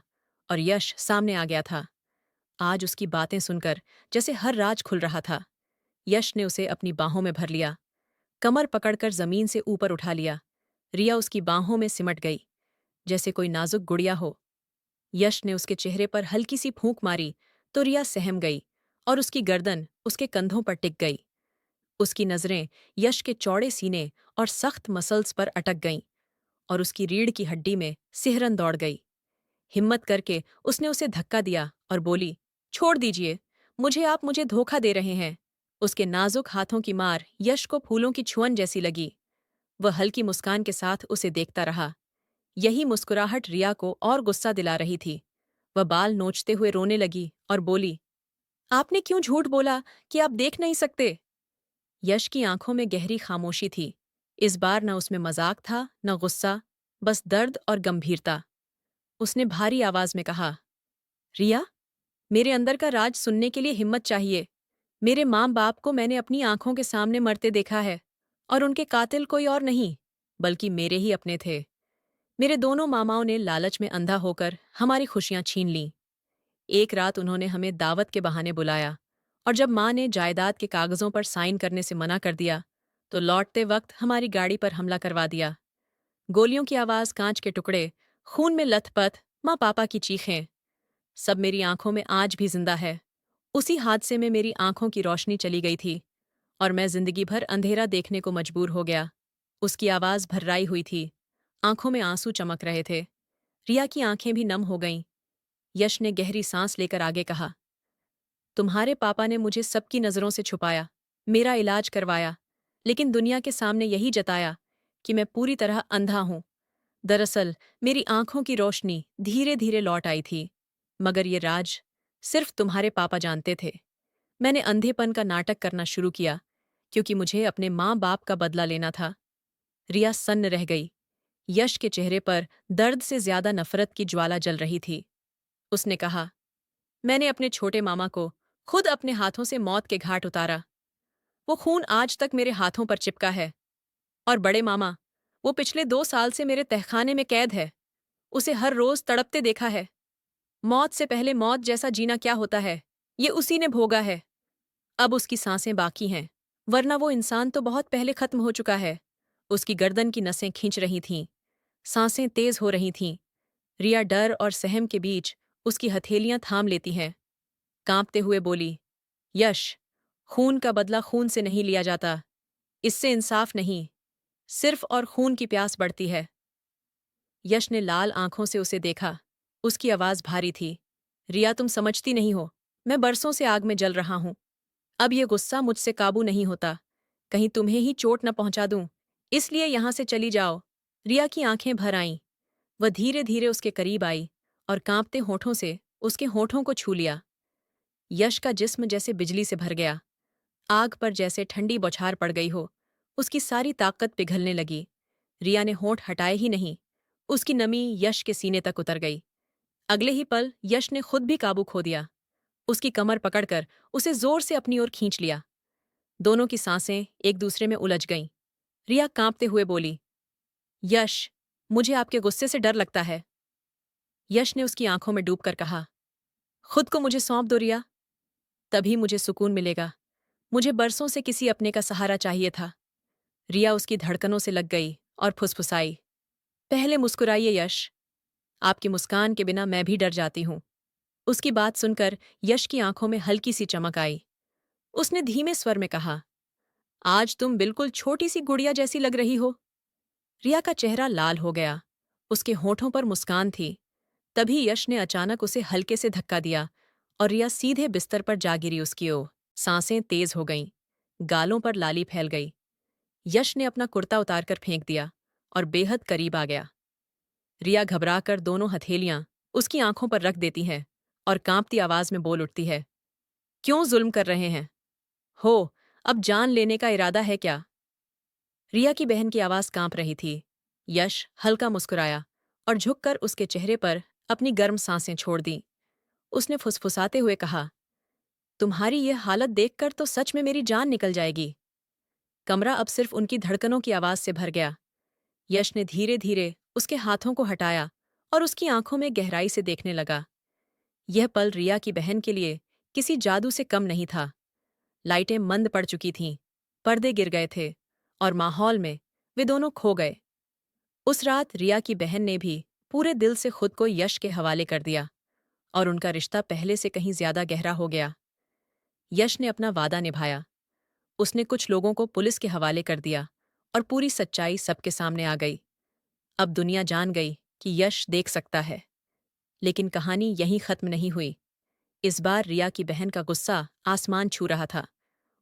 A: और यश सामने आ गया था। आज उसकी बातें सुनकर जैसे हर राज खुल रहा था। यश ने उसे अपनी बाहों में भर लिया, कमर पकड़कर जमीन से ऊपर उठा लिया। रिया उसकी बाहों में सिमट गई, जैसे कोई नाजुक गुड़िया हो। यश ने उसके चेहरे पर हल्की सी फूंक मारी तो रिया सहम गई और उसकी गर्दन उसके कंधों पर टिक गई। उसकी नजरें यश के चौड़े सीने और सख्त मसल्स पर अटक गईं और उसकी रीढ़ की हड्डी में सिहरन दौड़ गई। हिम्मत करके उसने उसे धक्का दिया और बोली, छोड़ दीजिए, मुझे धोखा दे रहे हैं। उसके नाजुक हाथों की मार यश को फूलों की छुअन जैसी लगी। वह हल्की मुस्कान के साथ उसे देखता रहा। यही मुस्कुराहट रिया को और गुस्सा दिला रही थी। वह बाल नोचते हुए रोने लगी और बोली, आपने क्यों झूठ बोला कि आप देख नहीं सकते? यश की आंखों में गहरी खामोशी थी। इस बार न उसमें मजाक था न गुस्सा, बस दर्द और गंभीरता। उसने भारी आवाज में कहा, रिया, मेरे अंदर का राज सुनने के लिए हिम्मत चाहिए। मेरे माँ बाप को मैंने अपनी आंखों के सामने मरते देखा है और उनके कातिल कोई और नहीं, बल्कि मेरे ही अपने थे। मेरे दोनों मामाओं ने लालच में अंधा होकर हमारी खुशियां छीन लीं। एक रात उन्होंने हमें दावत के बहाने बुलाया और जब माँ ने जायदाद के कागजों पर साइन करने से मना कर दिया, तो लौटते वक्त हमारी गाड़ी पर हमला करवा दिया। गोलियों की आवाज, कांच के टुकड़े, खून में लथपथ माँ पापा की चीखें, सब मेरी आंखों में आज भी जिंदा है। उसी हादसे में मेरी आंखों की रोशनी चली गई थी और मैं जिंदगी भर अंधेरा देखने को मजबूर हो गया। उसकी आवाज भर्राई हुई थी, आंखों में आंसू चमक रहे थे। रिया की आंखें भी नम हो गईं। यश ने गहरी सांस लेकर आगे कहा, तुम्हारे पापा ने मुझे सबकी नजरों से छुपाया, मेरा इलाज करवाया, लेकिन दुनिया के सामने यही जताया कि मैं पूरी तरह अंधा हूं। दरअसल मेरी आंखों की रोशनी धीरे धीरे लौट आई थी, मगर ये राज सिर्फ तुम्हारे पापा जानते थे। मैंने अंधेपन का नाटक करना शुरू किया क्योंकि मुझे अपने माँ बाप का बदला लेना था। रिया सन्न रह गई। यश के चेहरे पर दर्द से ज्यादा नफरत की ज्वाला जल रही थी। उसने कहा, मैंने अपने छोटे मामा को खुद अपने हाथों से मौत के घाट उतारा। वो खून आज तक मेरे हाथों पर चिपका है। और बड़े मामा, वो पिछले 2 साल से मेरे तहखाने में कैद है। उसे हर रोज तड़पते देखा है। मौत से पहले मौत जैसा जीना क्या होता है, ये उसी ने भोगा है। अब उसकी सांसें बाकी हैं, वरना वो इंसान तो बहुत पहले खत्म हो चुका है। उसकी गर्दन की नसें खींच रही थीं, सांसें तेज हो रही थीं। रिया डर और सहम के बीच उसकी हथेलियां थाम लेती हैं। कांपते हुए बोली, यश, खून का बदला खून से नहीं लिया जाता। इससे इंसाफ नहीं, सिर्फ और खून की प्यास बढ़ती है। यश ने लाल आंखों से उसे देखा। उसकी आवाज भारी थी, रिया, तुम समझती नहीं हो। मैं बरसों से आग में जल रहा हूं। अब ये गुस्सा मुझसे काबू नहीं होता। कहीं तुम्हें ही चोट न पहुंचा दूं, इसलिए यहां से चली जाओ। रिया की आंखें भर आईं। वह धीरे धीरे उसके करीब आई और कांपते होठों से उसके होठों को छू लिया। यश का जिस्म जैसे बिजली से भर गया। आग पर जैसे ठंडी बौछार पड़ गई हो, उसकी सारी ताकत पिघलने लगी। रिया ने होंठ हटाए ही नहीं, उसकी नमी यश के सीने तक उतर गई। अगले ही पल यश ने खुद भी काबू खो दिया। उसकी कमर पकड़कर उसे जोर से अपनी ओर खींच लिया। दोनों की सांसें एक दूसरे में उलझ गईं। रिया कांपते हुए बोली, यश, मुझे आपके गुस्से से डर लगता है। यश ने उसकी आंखों में डूबकर कहा, खुद को मुझे सौंप दो रिया, तभी मुझे सुकून मिलेगा। मुझे बरसों से किसी अपने का सहारा चाहिए था। रिया उसकी धड़कनों से लग गई और फुसफुसाई, पहले मुस्कुराइए यश, आपकी मुस्कान के बिना मैं भी डर जाती हूं। उसकी बात सुनकर यश की आंखों में हल्की सी चमक आई। उसने धीमे स्वर में कहा, आज तुम बिल्कुल छोटी सी गुड़िया जैसी लग रही हो। रिया का चेहरा लाल हो गया। उसके होठों पर मुस्कान थी। तभी यश ने अचानक उसे हल्के से धक्का दिया और रिया सीधे बिस्तर पर जा गिरी उसकी ओर। सांसें तेज हो गईं, गालों पर लाली फैल गई। यश ने अपना कुर्ता उतारकर फेंक दिया और बेहद करीब आ गया। रिया घबराकर दोनों हथेलियां उसकी आंखों पर रख देती है और कांपती आवाज में बोल उठती है, क्यों जुल्म कर रहे हैं? हो, अब जान लेने का इरादा है क्या? रिया की बहन की आवाज कांप रही थी। यश हल्का मुस्कुराया और झुककर उसके चेहरे पर अपनी गर्म सांसें छोड़ दी। उसने फुसफुसाते हुए कहा, तुम्हारी यह हालत देखकर तो सच में मेरी जान निकल जाएगी। कमरा अब सिर्फ उनकी धड़कनों की आवाज से भर गया। यश ने धीरे धीरे उसके हाथों को हटाया और उसकी आंखों में गहराई से देखने लगा। यह पल रिया की बहन के लिए किसी जादू से कम नहीं था। लाइटें मंद पड़ चुकी थीं, पर्दे गिर गए थे और माहौल में वे दोनों खो गए। उस रात रिया की बहन ने भी पूरे दिल से खुद को यश के हवाले कर दिया और उनका रिश्ता पहले से कहीं ज्यादा गहरा हो गया। यश ने अपना वादा निभाया। उसने कुछ लोगों को पुलिस के हवाले कर दिया और पूरी सच्चाई सबके सामने आ गई। अब दुनिया जान गई कि यश देख सकता है। लेकिन कहानी यहीं खत्म नहीं हुई। इस बार रिया की बहन का गुस्सा आसमान छू रहा था।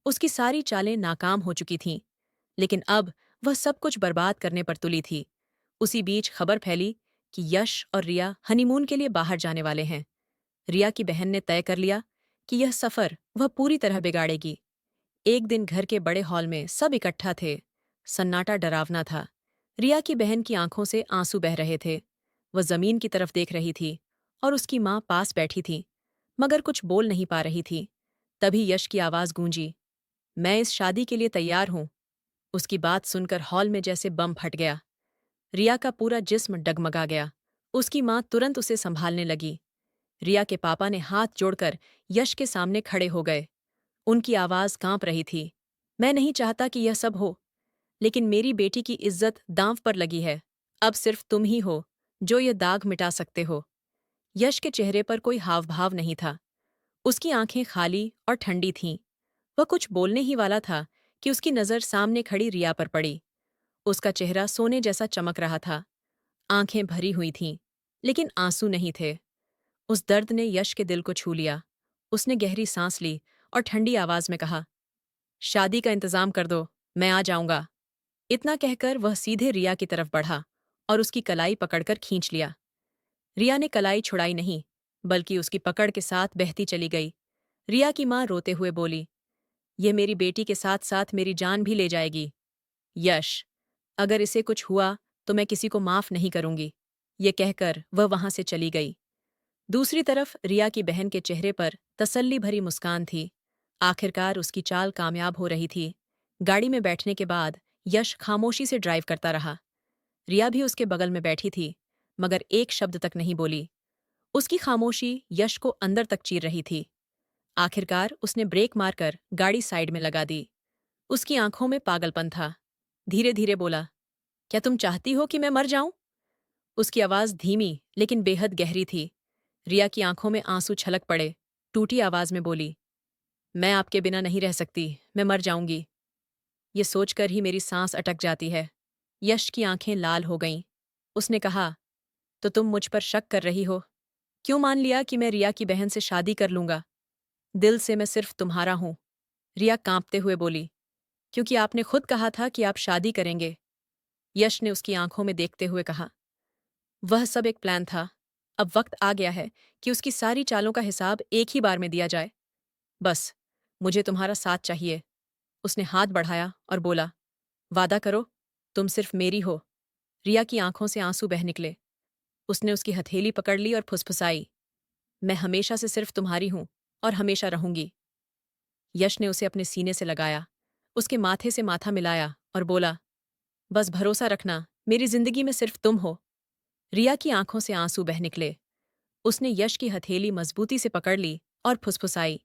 A: उसकी सारी चालें नाकाम हो चुकी थीं, लेकिन अब वह सब कुछ बर्बाद करने पर तुली थी। उसी बीच खबर फैली कि यश और रिया हनीमून के लिए बाहर जाने वाले हैं। रिया की बहन ने तय कर लिया कि यह सफर वह पूरी तरह बिगाड़ेगी। एक दिन घर के बड़े हॉल में सब इकट्ठा थे। सन्नाटा डरावना था। रिया की बहन की आंखों से आंसू बह रहे थे। वह जमीन की तरफ देख रही थी और उसकी मां पास बैठी थी, मगर कुछ बोल नहीं पा रही थी। तभी यश की आवाज गूंजी, मैं इस शादी के लिए तैयार हूं। उसकी बात सुनकर हॉल में जैसे बम फट गया। रिया का पूरा जिस्म डगमगा गया। उसकी मां तुरंत उसे संभालने लगी। रिया के पापा ने हाथ जोड़कर यश के सामने खड़े हो गए। उनकी आवाज कांप रही थी। मैं नहीं चाहता कि यह सब हो, लेकिन मेरी बेटी की इज्जत दांव पर लगी है। अब सिर्फ तुम ही हो जो यह दाग मिटा सकते हो। यश के चेहरे पर कोई हाव भाव नहीं था। उसकी आंखें खाली और ठंडी थीं। वह कुछ बोलने ही वाला था कि उसकी नज़र सामने खड़ी रिया पर पड़ी। उसका चेहरा सोने जैसा चमक रहा था। आंखें भरी हुई थीं, लेकिन आंसू नहीं थे। उस दर्द ने यश के दिल को छू लिया। उसने गहरी सांस ली और ठंडी आवाज में कहा, शादी का इंतजाम कर दो, मैं आ जाऊंगा। इतना कहकर वह सीधे रिया की तरफ बढ़ा और उसकी कलाई पकड़कर खींच लिया। रिया ने कलाई छुड़ाई नहीं, बल्कि उसकी पकड़ के साथ बहती चली गई। रिया की मां रोते हुए बोली, यह मेरी बेटी के साथ साथ मेरी जान भी ले जाएगी। यश, अगर इसे कुछ हुआ तो मैं किसी को माफ नहीं करूंगी। ये कहकर वह वहां से चली गई। दूसरी तरफ रिया की बहन के चेहरे पर तसल्ली भरी मुस्कान थी। आखिरकार उसकी चाल कामयाब हो रही थी। गाड़ी में बैठने के बाद यश खामोशी से ड्राइव करता रहा। रिया भी उसके बगल में बैठी थी, मगर एक शब्द तक नहीं बोली। उसकी खामोशी यश को अंदर तक चीर रही थी। आखिरकार उसने ब्रेक मारकर गाड़ी साइड में लगा दी। उसकी आंखों में पागलपन था। धीरे धीरे बोला, क्या तुम चाहती हो कि मैं मर जाऊं? उसकी आवाज धीमी लेकिन बेहद गहरी थी। रिया की आंखों में आंसू छलक पड़े। टूटी आवाज में बोली, मैं आपके बिना नहीं रह सकती, मैं मर जाऊंगी। ये सोचकर ही मेरी सांस अटक जाती है। यश की आंखें लाल हो गईं। उसने कहा, तो तुम मुझ पर शक कर रही हो? क्यों मान लिया कि मैं रिया की बहन से शादी कर लूंगा? दिल से मैं सिर्फ तुम्हारा हूं। रिया कांपते हुए बोली, क्योंकि आपने खुद कहा था कि आप शादी करेंगे। यश ने उसकी आंखों में देखते हुए कहा, वह सब एक प्लान था। अब वक्त आ गया है कि उसकी सारी चालों का हिसाब एक ही बार में दिया जाए। बस, मुझे तुम्हारा साथ चाहिए। उसने हाथ बढ़ाया और बोला, वादा करो, तुम सिर्फ मेरी हो। रिया की आंखों से आंसू बह निकले। उसने उसकी हथेली पकड़ ली और फुसफुसाई, मैं हमेशा से सिर्फ तुम्हारी हूं और हमेशा रहूंगी। यश ने उसे अपने सीने से लगाया, उसके माथे से माथा मिलाया और बोला, बस भरोसा रखना, मेरी जिंदगी में सिर्फ तुम हो। रिया की आंखों से आंसू बह निकले। उसने यश की हथेली मजबूती से पकड़ ली और फुसफुसाई,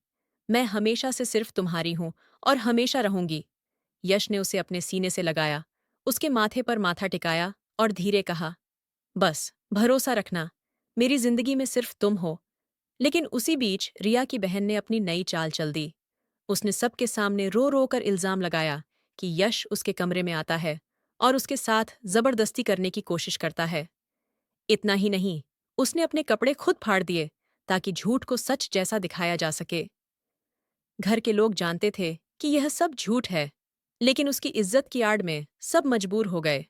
A: मैं हमेशा से सिर्फ तुम्हारी हूं और हमेशा रहूंगी। यश ने उसे अपने सीने से लगाया, उसके माथे पर माथा टिकाया और धीरे कहा, बस भरोसा रखना, मेरी जिंदगी में सिर्फ तुम हो। लेकिन उसी बीच रिया की बहन ने अपनी नई चाल चल दी। उसने सबके सामने रो रो कर इल्जाम लगाया कि यश उसके कमरे में आता है और उसके साथ जबरदस्ती करने की कोशिश करता है। इतना ही नहीं, उसने अपने कपड़े खुद फाड़ दिए ताकि झूठ को सच जैसा दिखाया जा सके। घर के लोग जानते थे कि यह सब झूठ है, लेकिन उसकी इज्जत की आड़ में सब मजबूर हो गए।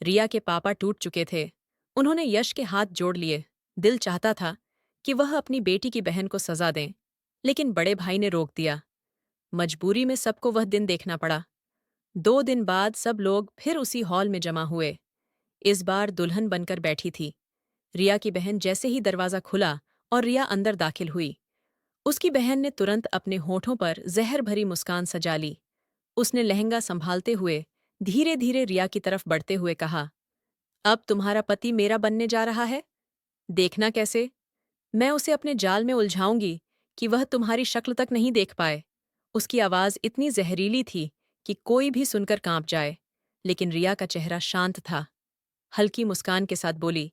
A: रिया के पापा टूट चुके थे। उन्होंने यश के हाथ जोड़ लिए। दिल चाहता था कि वह अपनी बेटी की बहन को सजा दें, लेकिन बड़े भाई ने रोक दिया। मजबूरी में सबको वह दिन देखना पड़ा। 2 दिन बाद सब लोग फिर उसी हॉल में जमा हुए। इस बार दुल्हन बनकर बैठी थी। रिया की बहन जैसे ही दरवाजा खुला और रिया अंदर दाखिल हुई, उसकी बहन ने तुरंत अपने होठों पर जहर भरी मुस्कान सजा ली। उसने लहंगा संभालते हुए धीरे धीरे रिया की तरफ बढ़ते हुए कहा, अब तुम्हारा पति मेरा बनने जा रहा है। देखना कैसे। मैं उसे अपने जाल में उलझाऊंगी कि वह तुम्हारी शक्ल तक नहीं देख पाए। उसकी आवाज इतनी जहरीली थी कि कोई भी सुनकर कांप जाए, लेकिन रिया का चेहरा शांत था। हल्की मुस्कान के साथ बोली,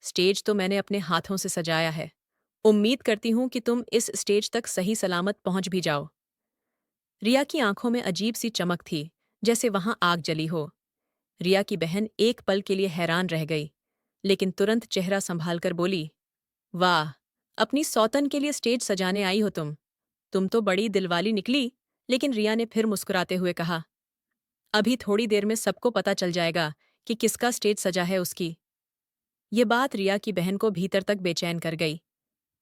A: स्टेज तो मैंने अपने हाथों से सजाया है। उम्मीद करती हूं कि तुम इस स्टेज तक सही सलामत पहुंच भी जाओ। रिया की आंखों में अजीब सी चमक थी, जैसे वहां आग जली हो। रिया की बहन एक पल के लिए हैरान रह गई, लेकिन तुरंत चेहरा संभालकर बोली, वाह, अपनी सौतन के लिए स्टेज सजाने आई हो तुम तो बड़ी दिलवाली निकली। लेकिन रिया ने फिर मुस्कुराते हुए कहा, अभी थोड़ी देर में सबको पता चल जाएगा कि किसका स्टेज सजा है उसकी। ये बात रिया की बहन को भीतर तक बेचैन कर गई,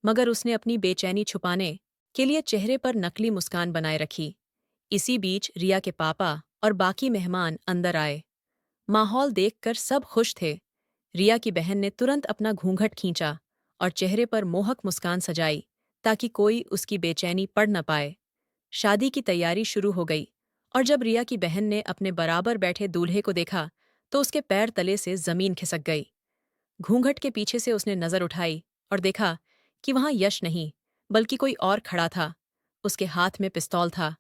A: मगर उसने अपनी बेचैनी छुपाने के लिए चेहरे पर नकली मुस्कान बनाए रखी। इसी बीच रिया के पापा और बाकी मेहमान अंदर आए। माहौल देखकर सब खुश थे। रिया की बहन ने तुरंत अपना घूंघट खींचा और चेहरे पर मोहक मुस्कान सजाई, ताकि कोई उसकी बेचैनी पढ़ न पाए। शादी की तैयारी शुरू हो गई, और जब रिया की बहन ने अपने बराबर बैठे दूल्हे को देखा तो उसके पैर तले से जमीन खिसक गई। घूंघट के पीछे से उसने नजर उठाई और देखा कि वहां यश नहीं, बल्कि कोई और खड़ा था। उसके हाथ में पिस्तौल था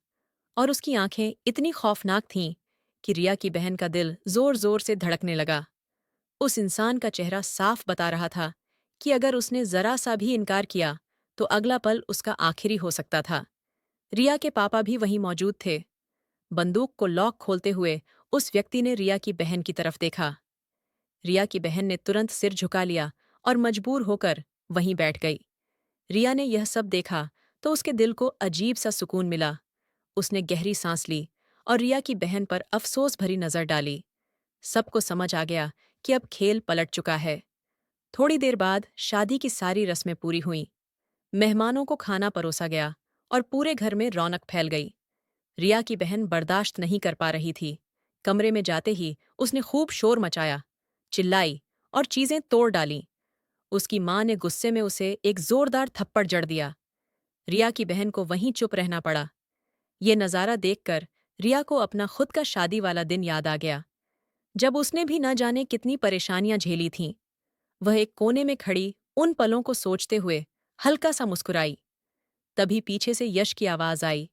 A: और उसकी आंखें इतनी खौफनाक थीं कि रिया की बहन का दिल जोर जोर से धड़कने लगा। उस इंसान का चेहरा साफ बता रहा था कि अगर उसने जरा सा भी इनकार किया तो अगला पल उसका आखिरी हो सकता था। रिया के पापा भी वहीं मौजूद थे। बंदूक को लॉक खोलते हुए उस व्यक्ति ने रिया की बहन की तरफ देखा। रिया की बहन ने तुरंत सिर झुका लिया और मजबूर होकर वहीं बैठ गई। रिया ने यह सब देखा तो उसके दिल को अजीब सा सुकून मिला। उसने गहरी सांस ली और रिया की बहन पर अफसोस भरी नजर डाली। सबको समझ आ गया कि अब खेल पलट चुका है। थोड़ी देर बाद शादी की सारी रस्में पूरी हुईं। मेहमानों को खाना परोसा गया और पूरे घर में रौनक फैल गई। रिया की बहन बर्दाश्त नहीं कर पा रही थी। कमरे में जाते ही उसने खूब शोर मचाया, चिल्लाई और चीजें तोड़ डालीं। उसकी मां ने गुस्से में उसे एक जोरदार थप्पड़ जड़ दिया। रिया की बहन को वहीं चुप रहना पड़ा। ये नज़ारा देखकर रिया को अपना खुद का शादी वाला दिन याद आ गया, जब उसने भी न जाने कितनी परेशानियां झेली थीं। वह एक कोने में खड़ी उन पलों को सोचते हुए हल्का सा मुस्कुराई। तभी पीछे से यश की आवाज आई,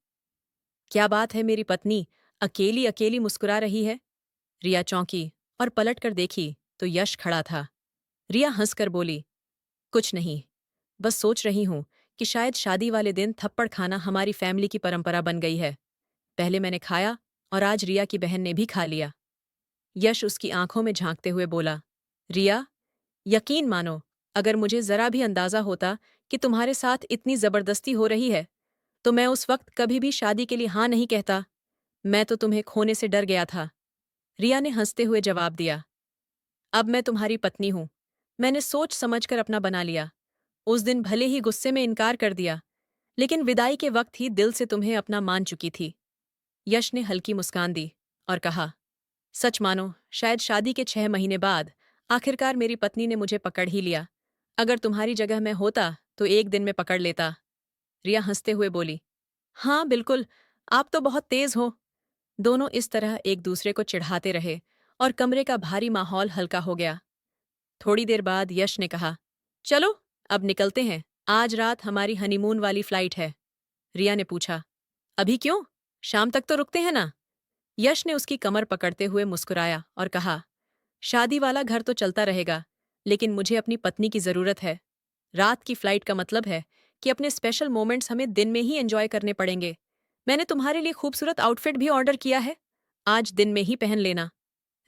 A: क्या बात है मेरी पत्नी, अकेली अकेली मुस्कुरा रही है। रिया चौंकी और पलट कर देखी तो यश खड़ा था। रिया हंसकर बोली, कुछ नहीं, बस सोच रही हूं कि शायद शादी वाले दिन थप्पड़ खाना हमारी फैमिली की परंपरा बन गई है। पहले मैंने खाया और आज रिया की बहन ने भी खा लिया। यश उसकी आंखों में झांकते हुए बोला, रिया, यकीन मानो, अगर मुझे जरा भी अंदाजा होता कि तुम्हारे साथ इतनी जबरदस्ती हो रही है तो मैं उस वक्त कभी भी शादी के लिए हाँ नहीं कहता। मैं तो तुम्हें खोने से डर गया था। रिया ने हंसते हुए जवाब दिया, अब मैं तुम्हारी पत्नी हूं। मैंने सोच समझकर अपना बना लिया। उस दिन भले ही गुस्से में इनकार कर दिया, लेकिन विदाई के वक्त ही दिल से तुम्हें अपना मान चुकी थी। यश ने हल्की मुस्कान दी और कहा, सच मानो, शायद शादी के 6 महीने बाद आखिरकार मेरी पत्नी ने मुझे पकड़ ही लिया। अगर तुम्हारी जगह मैं होता तो एक दिन में पकड़ लेता। रिया हंसते हुए बोली, हाँ बिल्कुल, आप तो बहुत तेज हो। दोनों इस तरह एक दूसरे को चिढ़ाते रहे और कमरे का भारी माहौल हल्का हो गया। थोड़ी देर बाद यश ने कहा, चलो अब निकलते हैं, आज रात हमारी हनीमून वाली फ्लाइट है। रिया ने पूछा, अभी क्यों, शाम तक तो रुकते हैं ना। यश ने उसकी कमर पकड़ते हुए मुस्कुराया और कहा, शादी वाला घर तो चलता रहेगा, लेकिन मुझे अपनी पत्नी की जरूरत है। रात की फ्लाइट का मतलब है कि अपने स्पेशल मोमेंट्स हमें दिन में ही एंजॉय करने पड़ेंगे। मैंने तुम्हारे लिए खूबसूरत आउटफिट भी ऑर्डर किया है, आज दिन में ही पहन लेना।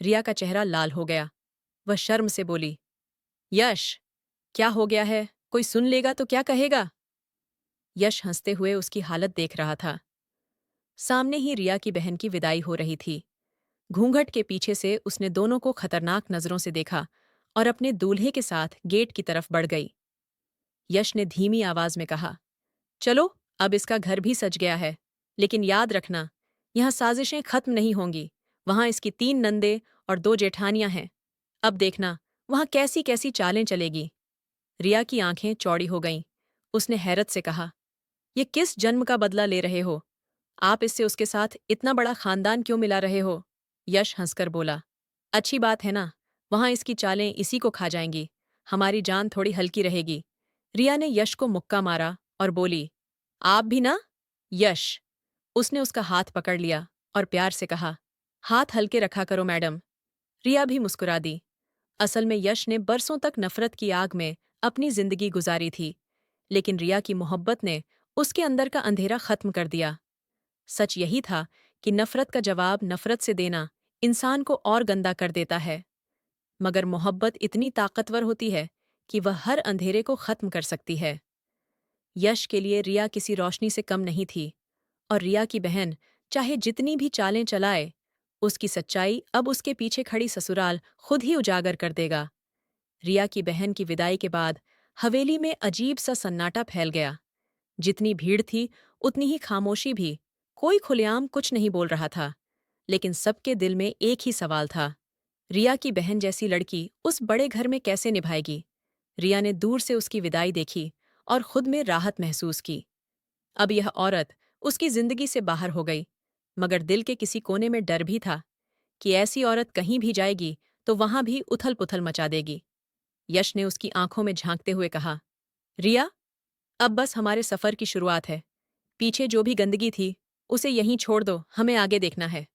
A: रिया का चेहरा लाल हो गया। वह शर्म से बोली, यश, क्या हो गया है, कोई सुन लेगा तो क्या कहेगा। यश हंसते हुए उसकी हालत देख रहा था। सामने ही रिया की बहन की विदाई हो रही थी। घूंघट के पीछे से उसने दोनों को खतरनाक नजरों से देखा और अपने दूल्हे के साथ गेट की तरफ बढ़ गई। यश ने धीमी आवाज में कहा, चलो अब इसका घर भी सज गया है, लेकिन याद रखना, यहाँ साजिशें खत्म नहीं होंगी। वहां इसकी 3 नंदे और 2 जेठानियां हैं। अब देखना वहां कैसी कैसी चालें चलेगी। रिया की आंखें चौड़ी हो गईं। उसने हैरत से कहा, ये किस जन्म का बदला ले रहे हो। आप इससे उसके साथ इतना बड़ा खानदान क्यों मिला रहे हो? यश हंसकर बोला। अच्छी बात है ना, वहां इसकी चालें इसी को खा जाएंगी, हमारी जान थोड़ी हल्की रहेगी। रिया ने यश को मुक्का मारा और बोली, आप भी ना? यश, उसने उसका हाथ पकड़ लिया और प्यार से कहा, हाथ हल्के रखा करो मैडम। रिया भी मुस्कुरा दी। असल में यश ने बरसों तक नफरत की आग में अपनी जिंदगी गुजारी थी, लेकिन रिया की मोहब्बत ने उसके अंदर का अंधेरा खत्म कर दिया। सच यही था कि नफरत का जवाब नफरत से देना इंसान को और गंदा कर देता है, मगर मोहब्बत इतनी ताकतवर होती है कि वह हर अंधेरे को खत्म कर सकती है। यश के लिए रिया किसी रोशनी से कम नहीं थी, और रिया की बहन चाहे जितनी भी चालें चलाए, उसकी सच्चाई अब उसके पीछे खड़ी ससुराल खुद ही उजागर कर देगा। रिया की बहन की विदाई के बाद हवेली में अजीब सा सन्नाटा फैल गया। जितनी भीड़ थी उतनी ही खामोशी भी। कोई खुलेआम कुछ नहीं बोल रहा था, लेकिन सबके दिल में एक ही सवाल था, रिया की बहन जैसी लड़की उस बड़े घर में कैसे निभाएगी? रिया ने दूर से उसकी विदाई देखी और खुद में राहत महसूस की। अब यह औरत उसकी जिंदगी से बाहर हो गई, मगर दिल के किसी कोने में डर भी था कि ऐसी औरत कहीं भी जाएगी तो वहां भी उथल पुथल मचा देगी। यश ने उसकी आंखों में झांकते हुए कहा, रिया, अब बस हमारे सफर की शुरुआत है। पीछे जो भी गंदगी थी उसे यहीं छोड़ दो, हमें आगे देखना है।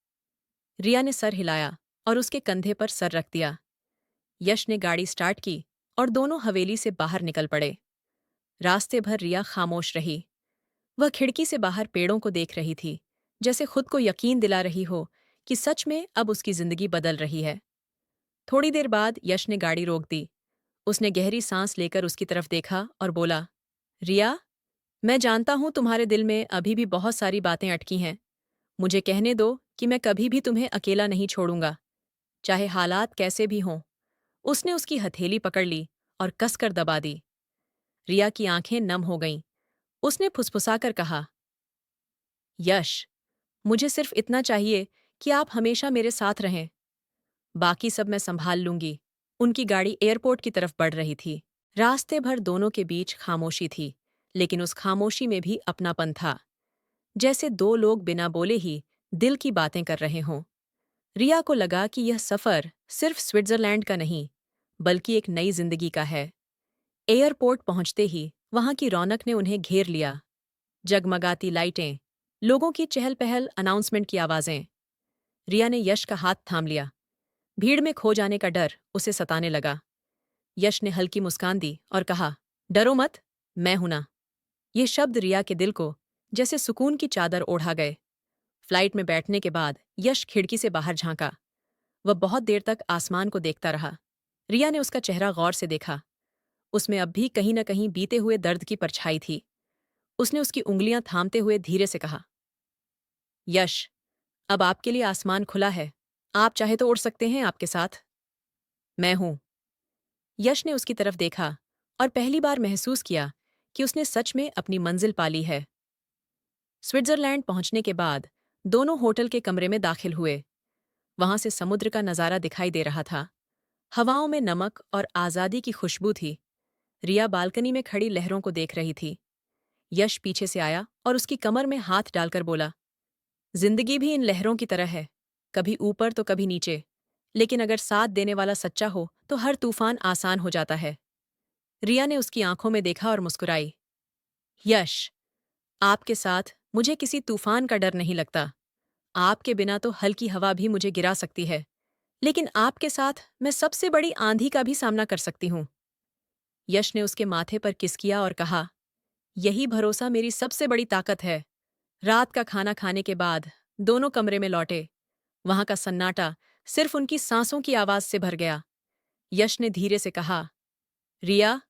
A: रिया ने सर हिलाया और उसके कंधे पर सर रख दिया। यश ने गाड़ी स्टार्ट की और दोनों हवेली से बाहर निकल पड़े। रास्ते भर रिया खामोश रही। वह खिड़की से बाहर पेड़ों को देख रही थी, जैसे खुद को यकीन दिला रही हो कि सच में अब उसकी जिंदगी बदल रही है। थोड़ी देर बाद यश ने गाड़ी रोक दी। उसने गहरी सांस लेकर उसकी तरफ देखा और बोला, रिया, मैं जानता हूं तुम्हारे दिल में अभी भी बहुत सारी बातें अटकी हैं। मुझे कहने दो कि मैं कभी भी तुम्हें अकेला नहीं छोड़ूंगा, चाहे हालात कैसे भी हों। उसने उसकी हथेली पकड़ ली और कसकर दबा दी। रिया की आंखें नम हो गईं। उसने फुसफुसाकर कहा, यश, मुझे सिर्फ इतना चाहिए कि आप हमेशा मेरे साथ रहें। बाकी सब मैं संभाल लूंगी। उनकी गाड़ी एयरपोर्ट की तरफ बढ़ रही थी। रास्ते भर दोनों के बीच खामोशी थी, लेकिन उस खामोशी में भी अपनापन था, जैसे दो लोग बिना बोले ही दिल की बातें कर रहे हों। रिया को लगा कि यह सफर सिर्फ स्विट्जरलैंड का नहीं, बल्कि एक नई जिंदगी का है। एयरपोर्ट पहुंचते ही वहां की रौनक ने उन्हें घेर लिया। जगमगाती लाइटें, लोगों की चहल पहल, अनाउंसमेंट की आवाजें। रिया ने यश का हाथ थाम लिया। भीड़ में खो जाने का डर उसे सताने लगा। यश ने हल्की मुस्कान दी और कहा, डरो मत, मैं हूं ना। ये शब्द रिया के दिल को जैसे सुकून की चादर ओढ़ा गए। फ्लाइट में बैठने के बाद यश खिड़की से बाहर झांका। वह बहुत देर तक आसमान को देखता रहा। रिया ने उसका चेहरा गौर से देखा। उसमें अब भी कहीं न कहीं बीते हुए दर्द की परछाई थी। उसने उसकी उंगलियां थामते हुए धीरे से कहा, यश, अब आपके लिए आसमान खुला है। आप चाहे तो उड़ सकते हैं आपके साथ। मैं हूं। यश ने उसकी तरफ देखा और पहली बार महसूस किया कि उसने सच में अपनी मंजिल पाली है। स्विट्जरलैंड पहुंचने के बाद दोनों होटल के कमरे में दाखिल हुए। वहां से समुद्र का नजारा दिखाई दे रहा था। हवाओं में नमक और आजादी की खुशबू थी। रिया बालकनी में खड़ी लहरों को देख रही थी। यश पीछे से आया और उसकी कमर में हाथ डालकर बोला, जिंदगी भी इन लहरों की तरह है, कभी ऊपर तो कभी नीचे, लेकिन अगर साथ देने वाला सच्चा हो तो हर तूफान आसान हो जाता है। रिया ने उसकी आंखों में देखा और मुस्कुराई। यश, आपके साथ मुझे किसी तूफान का डर नहीं लगता। आपके बिना तो हल्की हवा भी मुझे गिरा सकती है, लेकिन आपके साथ मैं सबसे बड़ी आंधी का भी सामना कर सकती हूँ। यश ने उसके माथे पर किस किया और कहा, यही भरोसा मेरी सबसे बड़ी ताकत है। रात का खाना खाने के बाद दोनों कमरे में लौटे। वहां का सन्नाटा सिर्फ उनकी सांसों की आवाज से भर गया। यश ने धीरे से कहा, रिया,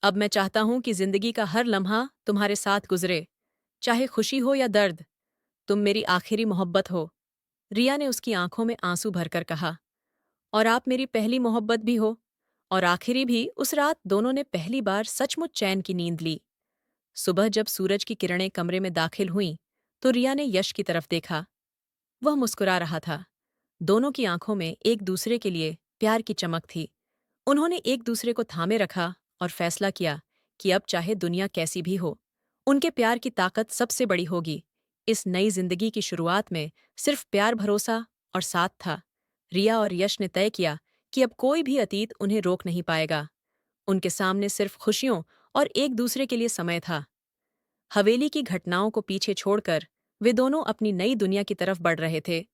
A: अब मैं चाहता हूं कि जिंदगी का हर लम्हा तुम्हारे साथ गुजरे, चाहे खुशी हो या दर्द। तुम मेरी आखिरी मोहब्बत हो। रिया ने उसकी आंखों में आंसू भरकर कहा, और आप मेरी पहली मोहब्बत भी हो, और आखिरी भी। उस रात दोनों ने पहली बार सचमुच चैन की नींद ली। सुबह जब सूरज की किरणें कमरे में दाखिल हुईं, तो रिया ने यश की तरफ देखा। वह मुस्कुरा रहा था। दोनों की आंखों में एक दूसरे के लिए प्यार की चमक थी। उन्होंने एक दूसरे को थामे रखा और फैसला किया कि अब चाहे दुनिया कैसी भी हो, उनके प्यार की ताकत सबसे बड़ी होगी। इस नई जिंदगी की शुरुआत में सिर्फ प्यार, भरोसा और साथ था। रिया और यश ने तय किया कि अब कोई भी अतीत उन्हें रोक नहीं पाएगा। उनके सामने सिर्फ खुशियों और एक दूसरे के लिए समय था। हवेली की घटनाओं को पीछे छोड़कर वे दोनों अपनी नई दुनिया की तरफ बढ़ रहे थे,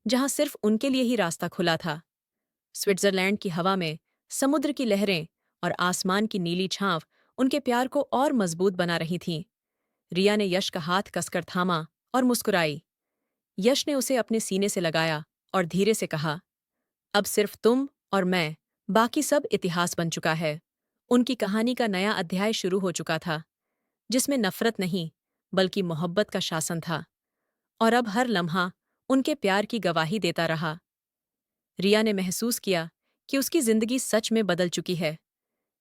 A: जहां सिर्फ उनके लिए ही रास्ता खुला था। स्विट्जरलैंड की हवा में समुद्र की लहरें और आसमान की नीली छांव उनके प्यार को और मजबूत बना रही थीं। रिया ने यश का हाथ कसकर थामा और मुस्कुराई। यश ने उसे अपने सीने से लगाया और धीरे से कहा, अब सिर्फ तुम और मैं, बाकी सब इतिहास बन चुका है। उनकी कहानी का नया अध्याय शुरू हो चुका था, जिसमें नफरत नहीं, बल्कि मोहब्बत का शासन था। और अब हर लम्हा उनके प्यार की गवाही देता रहा। रिया ने महसूस किया कि उसकी जिंदगी सच में बदल चुकी है,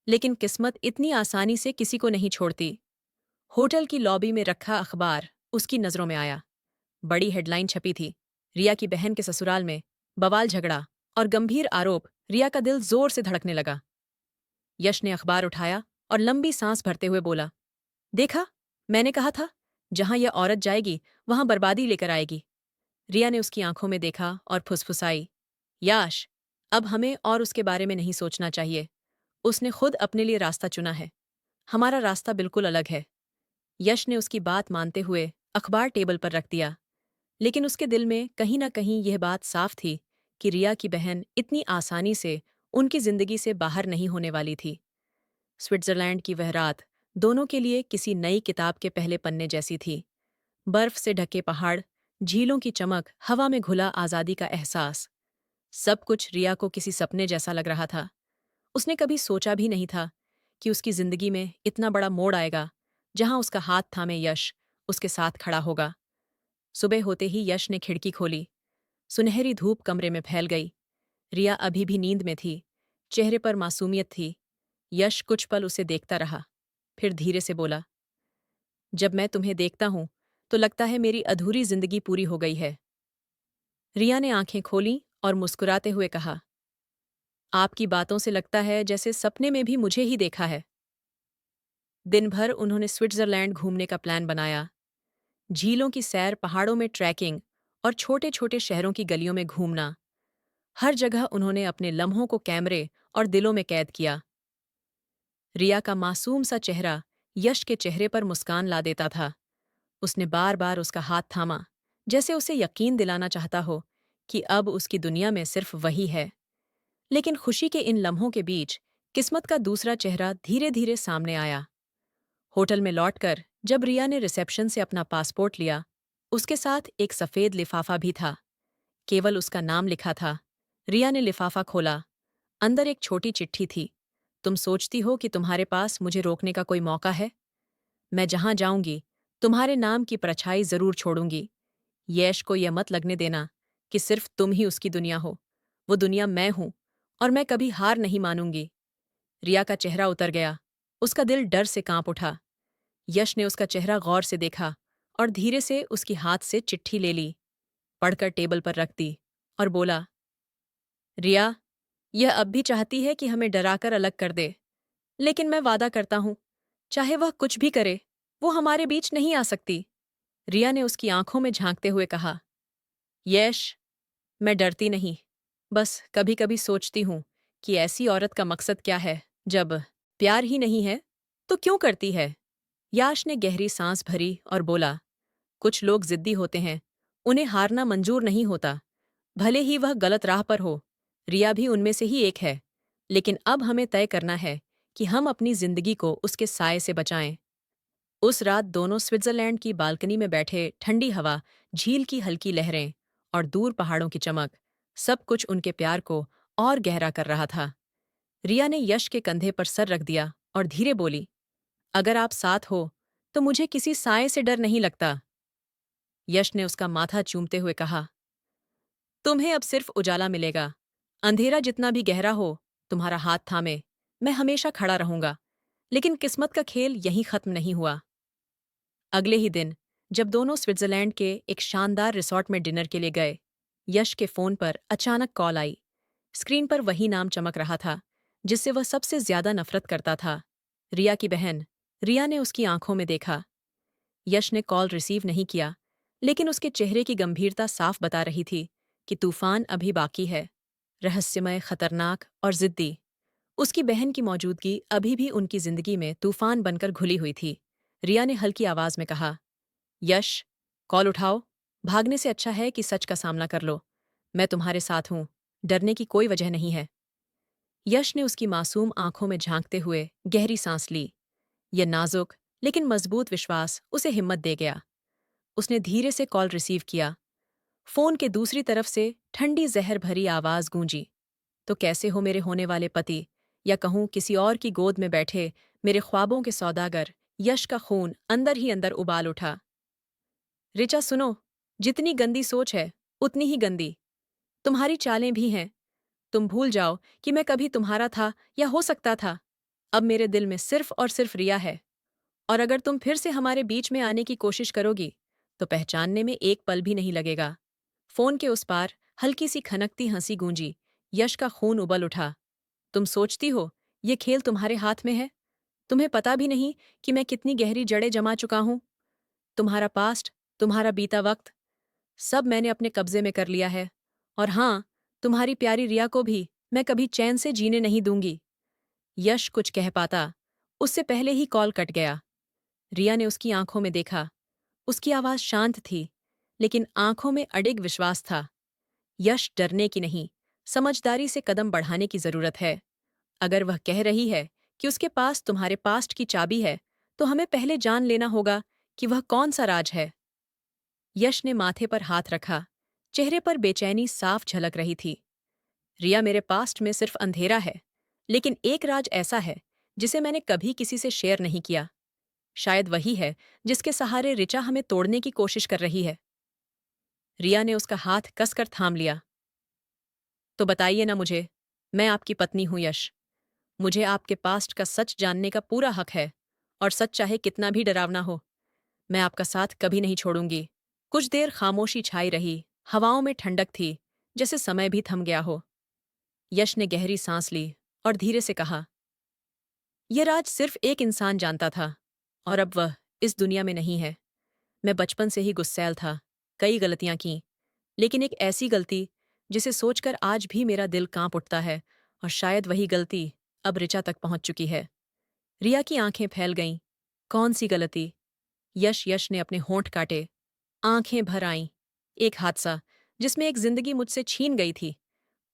A: लेकिन किस्मत इतनी आसानी से किसी को नहीं छोड़ती। होटल की लॉबी में रखा अखबार उसकी नजरों में आया। बड़ी हेडलाइन छपी थी, रिया की बहन के ससुराल में बवाल झगड़ा और गंभीर आरोप। रिया का दिल जोर से धड़कने लगा। यश ने अखबार उठाया और लंबी सांस भरते हुए बोला, देखा, मैंने कहा था, जहां यह औरत जाएगी वहां बर्बादी लेकर आएगी। रिया ने उसकी आंखों में देखा और फुसफुसाई, याश, अब हमें और उसके बारे में नहीं सोचना चाहिए। उसने खुद अपने लिए रास्ता चुना है। हमारा रास्ता बिल्कुल अलग है। यश ने उसकी बात मानते हुए अखबार टेबल पर रख दिया, लेकिन उसके दिल में कहीं न कहीं यह बात साफ थी कि रिया की बहन इतनी आसानी से उनकी जिंदगी से बाहर नहीं होने वाली थी। स्विट्जरलैंड की वह रात दोनों के लिए किसी नई किताब के पहले पन्ने जैसी थी। बर्फ से ढके पहाड़, झीलों की चमक, हवा में घुला आजादी का एहसास। सब कुछ रिया को किसी सपने जैसा लग रहा था। उसने कभी सोचा भी नहीं था कि उसकी जिंदगी में इतना बड़ा मोड़ आएगा, जहां उसका हाथ थामे यश उसके साथ खड़ा होगा। सुबह होते ही यश ने खिड़की खोली। सुनहरी धूप कमरे में फैल गई। रिया अभी भी नींद में थी, चेहरे पर मासूमियत थी। यश कुछ पल उसे देखता रहा, फिर धीरे से बोला, जब मैं तुम्हें देखता हूं तो लगता है मेरी अधूरी जिंदगी पूरी हो गई है। रिया ने आंखें खोलीं और मुस्कुराते हुए कहा, आपकी बातों से लगता है जैसे सपने में भी मुझे ही देखा है। दिन भर उन्होंने स्विट्जरलैंड घूमने का प्लान बनाया। झीलों की सैर, पहाड़ों में ट्रैकिंग और छोटे छोटे शहरों की गलियों में घूमना। हर जगह उन्होंने अपने लम्हों को कैमरे और दिलों में कैद किया। रिया का मासूम सा चेहरा यश के चेहरे पर मुस्कान ला देता था। उसने बार बार उसका हाथ थामा, जैसे उसे यकीन दिलाना चाहता हो कि अब उसकी दुनिया में सिर्फ वही है। लेकिन खुशी के इन लम्हों के बीच किस्मत का दूसरा चेहरा धीरे धीरे सामने आया। होटल में लौटकर जब रिया ने रिसेप्शन से अपना पासपोर्ट लिया, उसके साथ एक सफेद लिफाफा भी था। केवल उसका नाम लिखा था। रिया ने लिफाफा खोला। अंदर एक छोटी चिट्ठी थी। तुम सोचती हो कि तुम्हारे पास मुझे रोकने का कोई मौका है? मैं जहां जाऊंगी तुम्हारे नाम की परछाई जरूर छोड़ूंगी। यश को यह मत लगने देना कि सिर्फ तुम ही उसकी दुनिया हो। वो दुनिया मैं हूं, और मैं कभी हार नहीं मानूंगी। रिया का चेहरा उतर गया। उसका दिल डर से कांप उठा। यश ने उसका चेहरा गौर से देखा और धीरे से उसकी हाथ से चिट्ठी ले ली, पढ़कर टेबल पर रख दी और बोला, रिया, यह अब भी चाहती है कि हमें डराकर अलग कर दे, लेकिन मैं वादा करता हूं, चाहे वह कुछ भी करे, वो हमारे बीच नहीं आ सकती। रिया ने उसकी आंखों में झांकते हुए कहा, यश, मैं डरती नहीं, बस कभी कभी सोचती हूं कि ऐसी औरत का मकसद क्या है। जब प्यार ही नहीं है तो क्यों करती है? याश ने गहरी सांस भरी और बोला, कुछ लोग जिद्दी होते हैं, उन्हें हारना मंजूर नहीं होता, भले ही वह गलत राह पर हो। रिया भी उनमें से ही एक है। लेकिन अब हमें तय करना है कि हम अपनी जिंदगी को उसके साए से बचाएं। उस रात दोनों स्विट्जरलैंड की बालकनी में बैठे, ठंडी हवा, झील की हल्की लहरें और दूर पहाड़ों की चमक, सब कुछ उनके प्यार को और गहरा कर रहा था। रिया ने यश के कंधे पर सर रख दिया और धीरे बोली, अगर आप साथ हो तो मुझे किसी साए से डर नहीं लगता। यश ने उसका माथा चूमते हुए कहा, तुम्हें अब सिर्फ उजाला मिलेगा। अंधेरा जितना भी गहरा हो, तुम्हारा हाथ थामे मैं हमेशा खड़ा रहूंगा। लेकिन किस्मत का खेल यहीं खत्म नहीं हुआ। अगले ही दिन जब दोनों स्विट्जरलैंड के एक शानदार रिसॉर्ट में डिनर के लिए गए, यश के फोन पर अचानक कॉल आई। स्क्रीन पर वही नाम चमक रहा था जिससे वह सबसे ज्यादा नफरत करता था, रिया की बहन। रिया ने उसकी आंखों में देखा। यश ने कॉल रिसीव नहीं किया, लेकिन उसके चेहरे की गंभीरता साफ बता रही थी कि तूफान अभी बाकी है, रहस्यमय, खतरनाक और जिद्दी। उसकी बहन की मौजूदगी अभी भी उनकी जिंदगी में तूफान बनकर घुली हुई थी। रिया ने हल्की आवाज में कहा, यश, कॉल उठाओ। भागने से अच्छा है कि सच का सामना कर लो। मैं तुम्हारे साथ हूं, डरने की कोई वजह नहीं है। यश ने उसकी मासूम आंखों में झांकते हुए गहरी सांस ली। यह नाजुक लेकिन मजबूत विश्वास उसे हिम्मत दे गया। उसने धीरे से कॉल रिसीव किया। फोन के दूसरी तरफ से ठंडी जहर भरी आवाज गूंजी, तो कैसे हो मेरे होने वाले पति, या कहूं किसी और की गोद में बैठे मेरे ख्वाबों के सौदागर। यश का खून अंदर ही अंदर उबाल उठा। ऋचा सुनो, जितनी गंदी सोच है उतनी ही गंदी तुम्हारी चालें भी हैं। तुम भूल जाओ कि मैं कभी तुम्हारा था या हो सकता था। अब मेरे दिल में सिर्फ और सिर्फ रिया है। और अगर तुम फिर से हमारे बीच में आने की कोशिश करोगी तो पहचानने में एक पल भी नहीं लगेगा। फोन के उस पार हल्की सी खनकती हंसी गूंजी। यश का खून उबल उठा। तुम सोचती हो ये खेल तुम्हारे हाथ में है? तुम्हें पता भी नहीं कि मैं कितनी गहरी जड़ें जमा चुका हूं। तुम्हारा पास्ट, तुम्हारा बीता वक्त, सब मैंने अपने कब्जे में कर लिया है। और हाँ, तुम्हारी प्यारी रिया को भी मैं कभी चैन से जीने नहीं दूंगी। यश कुछ कह पाता उससे पहले ही कॉल कट गया। रिया ने उसकी आंखों में देखा। उसकी आवाज शांत थी, लेकिन आंखों में अडिग विश्वास था। यश, डरने की नहीं, समझदारी से कदम बढ़ाने की जरूरत है। अगर वह कह रही है कि उसके पास तुम्हारे पास्ट की चाबी है, तो हमें पहले जान लेना होगा कि वह कौन सा राज है। यश ने माथे पर हाथ रखा। चेहरे पर बेचैनी साफ झलक रही थी। रिया, मेरे पास्ट में सिर्फ अंधेरा है, लेकिन एक राज ऐसा है जिसे मैंने कभी किसी से शेयर नहीं किया। शायद वही है जिसके सहारे ऋचा हमें तोड़ने की कोशिश कर रही है। रिया ने उसका हाथ कसकर थाम लिया। तो बताइए ना मुझे, मैं आपकी पत्नी हूं यश। मुझे आपके पास्ट का सच जानने का पूरा हक है, और सच चाहे कितना भी डरावना हो, मैं आपका साथ कभी नहीं छोड़ूंगी। कुछ देर खामोशी छाई रही। हवाओं में ठंडक थी, जैसे समय भी थम गया हो। यश ने गहरी सांस ली और धीरे से कहा, यह राज सिर्फ एक इंसान जानता था, और अब वह इस दुनिया में नहीं है। मैं बचपन से ही गुस्सैल था, कई गलतियां की, लेकिन एक ऐसी गलती जिसे सोचकर आज भी मेरा दिल कांप उठता है, और शायद वही गलती अब ऋचा तक पहुंच चुकी है। रिया की आंखें फैल गईं। कौन सी गलती? यश ने अपने होंठ काटे। आंखें भर आईं। एक हादसा जिसमें एक जिंदगी मुझसे छीन गई थी।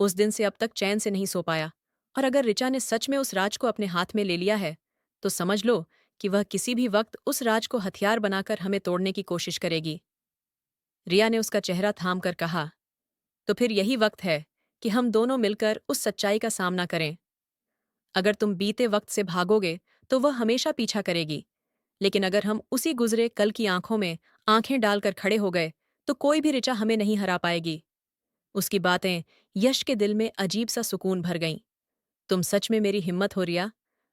A: उस दिन से अब तक चैन से नहीं सो पाया। और अगर ऋचा ने सच में उस राज को अपने हाथ में ले लिया है, तो समझ लो कि वह किसी भी वक्त उस राज को हथियार बनाकर हमें तोड़ने की कोशिश करेगी। रिया ने उसका चेहरा थाम कर कहा, तो फिर यही वक्त है कि हम दोनों मिलकर उस सच्चाई का सामना करें। अगर तुम बीते वक्त से भागोगे तो वह हमेशा पीछा करेगी, लेकिन अगर हम उसी गुजरे कल की आंखों में आंखें डालकर खड़े हो गए तो कोई भी ऋचा हमें नहीं हरा पाएगी। उसकी बातें यश के दिल में अजीब सा सुकून भर गईं। तुम सच में मेरी हिम्मत हो रिया।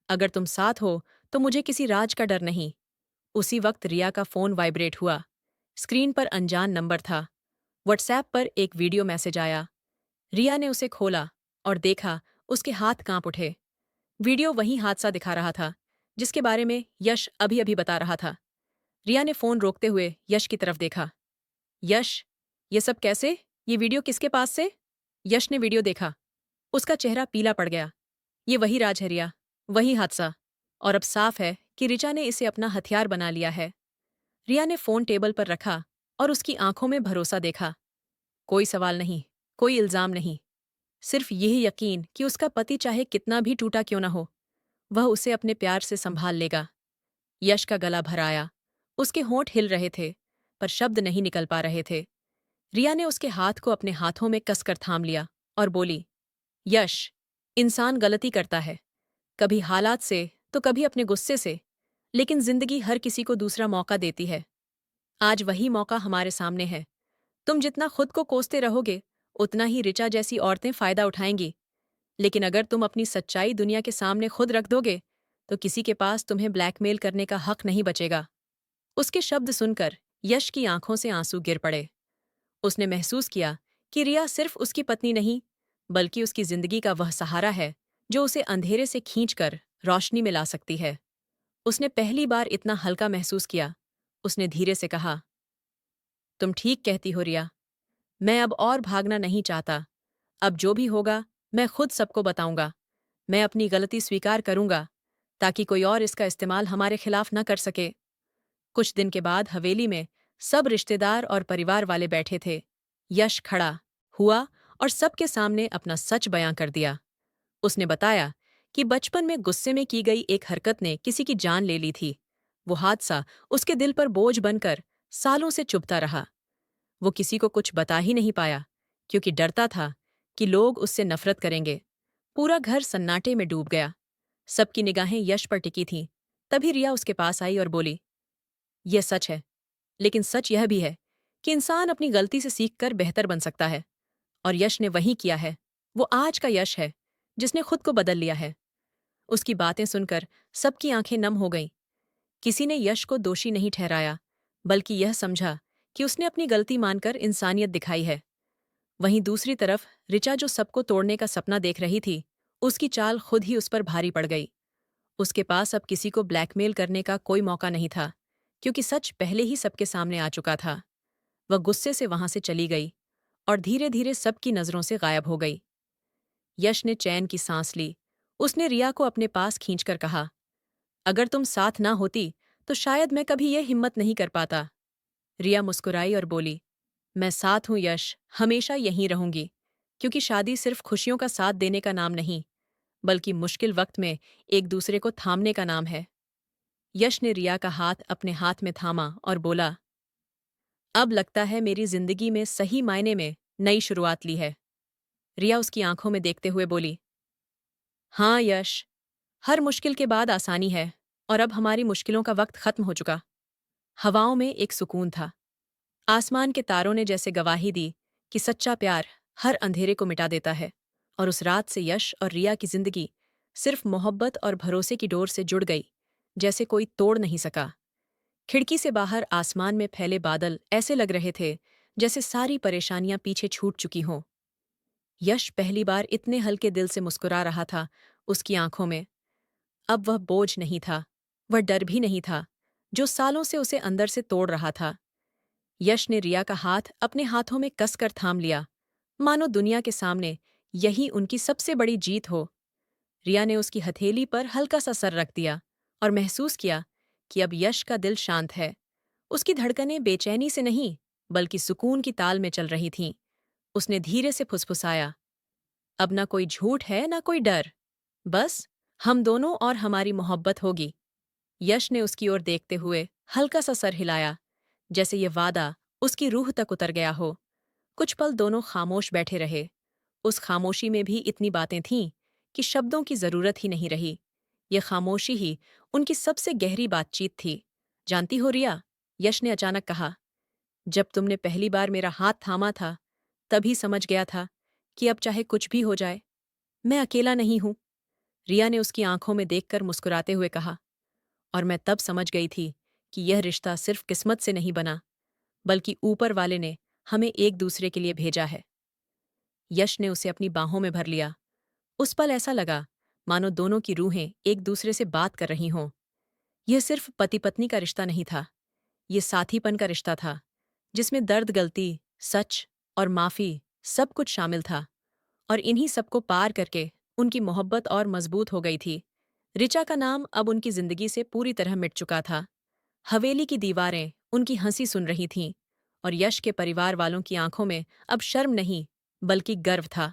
A: अगर तुम साथ हो तो मुझे किसी राज का डर नहीं। उसी वक्त रिया का फोन वाइब्रेट हुआ। स्क्रीन पर अनजान नंबर था। व्हाट्सएप पर एक वीडियो मैसेज आया। रिया ने उसे खोला और देखा। उसके हाथ कांप उठे। वीडियो वही हादसा दिखा रहा था जिसके बारे में यश अभी अभी बता रहा था। रिया ने फोन रोकते हुए यश की तरफ देखा। यश, ये सब कैसे? ये वीडियो किसके पास से? यश ने वीडियो देखा। उसका चेहरा पीला पड़ गया। ये वही राज है रिया, वही हादसा। और अब साफ है कि ऋचा ने इसे अपना हथियार बना लिया है। रिया ने फोन टेबल पर रखा और उसकी आंखों में भरोसा देखा। कोई सवाल नहीं, कोई इल्जाम नहीं, सिर्फ यही यकीन कि उसका पति चाहे कितना भी टूटा क्यों न हो, वह उसे अपने प्यार से संभाल लेगा। यश का गला भर आया। उसके होंठ हिल रहे थे, पर शब्द नहीं निकल पा रहे थे। रिया ने उसके हाथ को अपने हाथों में कसकर थाम लिया और बोली, यश, इंसान गलती करता है, कभी हालात से तो कभी अपने गुस्से से, लेकिन जिंदगी हर किसी को दूसरा मौका देती है। आज वही मौका हमारे सामने है। तुम जितना खुद को कोसते रहोगे, उतना ही ऋचा जैसी औरतें फायदा उठाएंगी। लेकिन अगर तुम अपनी सच्चाई दुनिया के सामने खुद रख दोगे, तो किसी के पास तुम्हें ब्लैकमेल करने का हक नहीं बचेगा। उसके शब्द सुनकर यश की आंखों से आंसू गिर पड़े। उसने महसूस किया कि रिया सिर्फ उसकी पत्नी नहीं, बल्कि उसकी जिंदगी का वह सहारा है जो उसे अंधेरे से खींचकर रोशनी में ला सकती है। उसने पहली बार इतना हल्का महसूस किया। उसने धीरे से कहा, तुम ठीक कहती हो रिया। मैं अब और भागना नहीं चाहता। अब जो भी होगा मैं खुद सबको बताऊंगा। मैं अपनी गलती स्वीकार करूंगा ताकि कोई और इसका इस्तेमाल हमारे खिलाफ न कर सके। कुछ दिन के बाद हवेली में सब रिश्तेदार और परिवार वाले बैठे थे। यश खड़ा हुआ और सबके सामने अपना सच बयां कर दिया। उसने बताया कि बचपन में गुस्से में की गई एक हरकत ने किसी की जान ले ली थी। वो हादसा उसके दिल पर बोझ बनकर सालों से चुभता रहा। वो किसी को कुछ बता ही नहीं पाया क्योंकि डरता था कि लोग उससे नफरत करेंगे। पूरा घर सन्नाटे में डूब गया। सबकी निगाहें यश पर टिकी थीं। तभी रिया उसके पास आई और बोली, यह सच है, लेकिन सच यह भी है कि इंसान अपनी गलती से सीखकर बेहतर बन सकता है। और यश ने वही किया है। वो आज का यश है जिसने खुद को बदल लिया है। उसकी बातें सुनकर सबकी आंखें नम हो गईं। किसी ने यश को दोषी नहीं ठहराया, बल्कि यह समझा कि उसने अपनी गलती मानकर इंसानियत दिखाई है। वहीं दूसरी तरफ ऋचा, जो सबको तोड़ने का सपना देख रही थी, उसकी चाल खुद ही उस पर भारी पड़ गई। उसके पास अब किसी को ब्लैकमेल करने का कोई मौका नहीं था, क्योंकि सच पहले ही सबके सामने आ चुका था। वह गुस्से से वहां से चली गई और धीरे धीरे सबकी नजरों से गायब हो गई। यश ने चैन की सांस ली। उसने रिया को अपने पास खींचकर कहा, अगर तुम साथ ना होती तो शायद मैं कभी यह हिम्मत नहीं कर पाता। रिया मुस्कुराई और बोली, मैं साथ हूं यश, हमेशा यहीं रहूंगी। क्योंकि शादी सिर्फ खुशियों का साथ देने का नाम नहीं, बल्कि मुश्किल वक्त में एक दूसरे को थामने का नाम है। यश ने रिया का हाथ अपने हाथ में थामा और बोला, अब लगता है मेरी जिंदगी में सही मायने में नई शुरुआत ली है। रिया उसकी आंखों में देखते हुए बोली, हाँ यश, हर मुश्किल के बाद आसानी है, और अब हमारी मुश्किलों का वक्त खत्म हो चुका। हवाओं में एक सुकून था। आसमान के तारों ने जैसे गवाही दी कि सच्चा प्यार हर अंधेरे को मिटा देता है। और उस रात से यश और रिया की जिंदगी सिर्फ मोहब्बत और भरोसे की डोर से जुड़ गई, जैसे कोई तोड़ नहीं सका। खिड़की से बाहर आसमान में फैले बादल ऐसे लग रहे थे जैसे सारी परेशानियां पीछे छूट चुकी हों। यश पहली बार इतने हल्के दिल से मुस्कुरा रहा था। उसकी आंखों में अब वह बोझ नहीं था, वह डर भी नहीं था, जो सालों से उसे अंदर से तोड़ रहा था। यश ने रिया का हाथ अपने हाथों में कसकर थाम लिया, मानो दुनिया के सामने यही उनकी सबसे बड़ी जीत हो। रिया ने उसकी हथेली पर हल्का सा सर रख दिया और महसूस किया कि अब यश का दिल शांत है। उसकी धड़कनें बेचैनी से नहीं, बल्कि सुकून की ताल में चल रही थीं। उसने धीरे से फुसफुसाया, अब ना कोई झूठ है ना कोई डर, बस हम दोनों और हमारी मोहब्बत होगी। यश ने उसकी ओर देखते हुए हल्का सा सर हिलाया, जैसे ये वादा उसकी रूह तक उतर गया हो। कुछ पल दोनों खामोश बैठे रहे। उस खामोशी में भी इतनी बातें थीं कि शब्दों की जरूरत ही नहीं रही। ये खामोशी ही उनकी सबसे गहरी बातचीत थी। जानती हो रिया, यश ने अचानक कहा, जब तुमने पहली बार मेरा हाथ थामा था, तभी समझ गया था कि अब चाहे कुछ भी हो जाए, मैं अकेला नहीं हूं। रिया ने उसकी आंखों में देखकर मुस्कुराते हुए कहा, और मैं तब समझ गई थी कि यह रिश्ता सिर्फ किस्मत से नहीं बना, बल्कि ऊपर वाले ने हमें एक दूसरे के लिए भेजा है। यश ने उसे अपनी बाहों में भर लिया। उस पल ऐसा लगा मानो दोनों की रूहें एक दूसरे से बात कर रही हों। यह सिर्फ पति पत्नी का रिश्ता नहीं था, ये साथीपन का रिश्ता था, जिसमें दर्द, गलती, सच और माफी सब कुछ शामिल था। और इन्हीं सबको पार करके उनकी मोहब्बत और मजबूत हो गई थी। ऋचा का नाम अब उनकी जिंदगी से पूरी तरह मिट चुका था। हवेली की दीवारें उनकी हंसी सुन रही थीं, और यश के परिवार वालों की आंखों में अब शर्म नहीं, बल्कि गर्व था।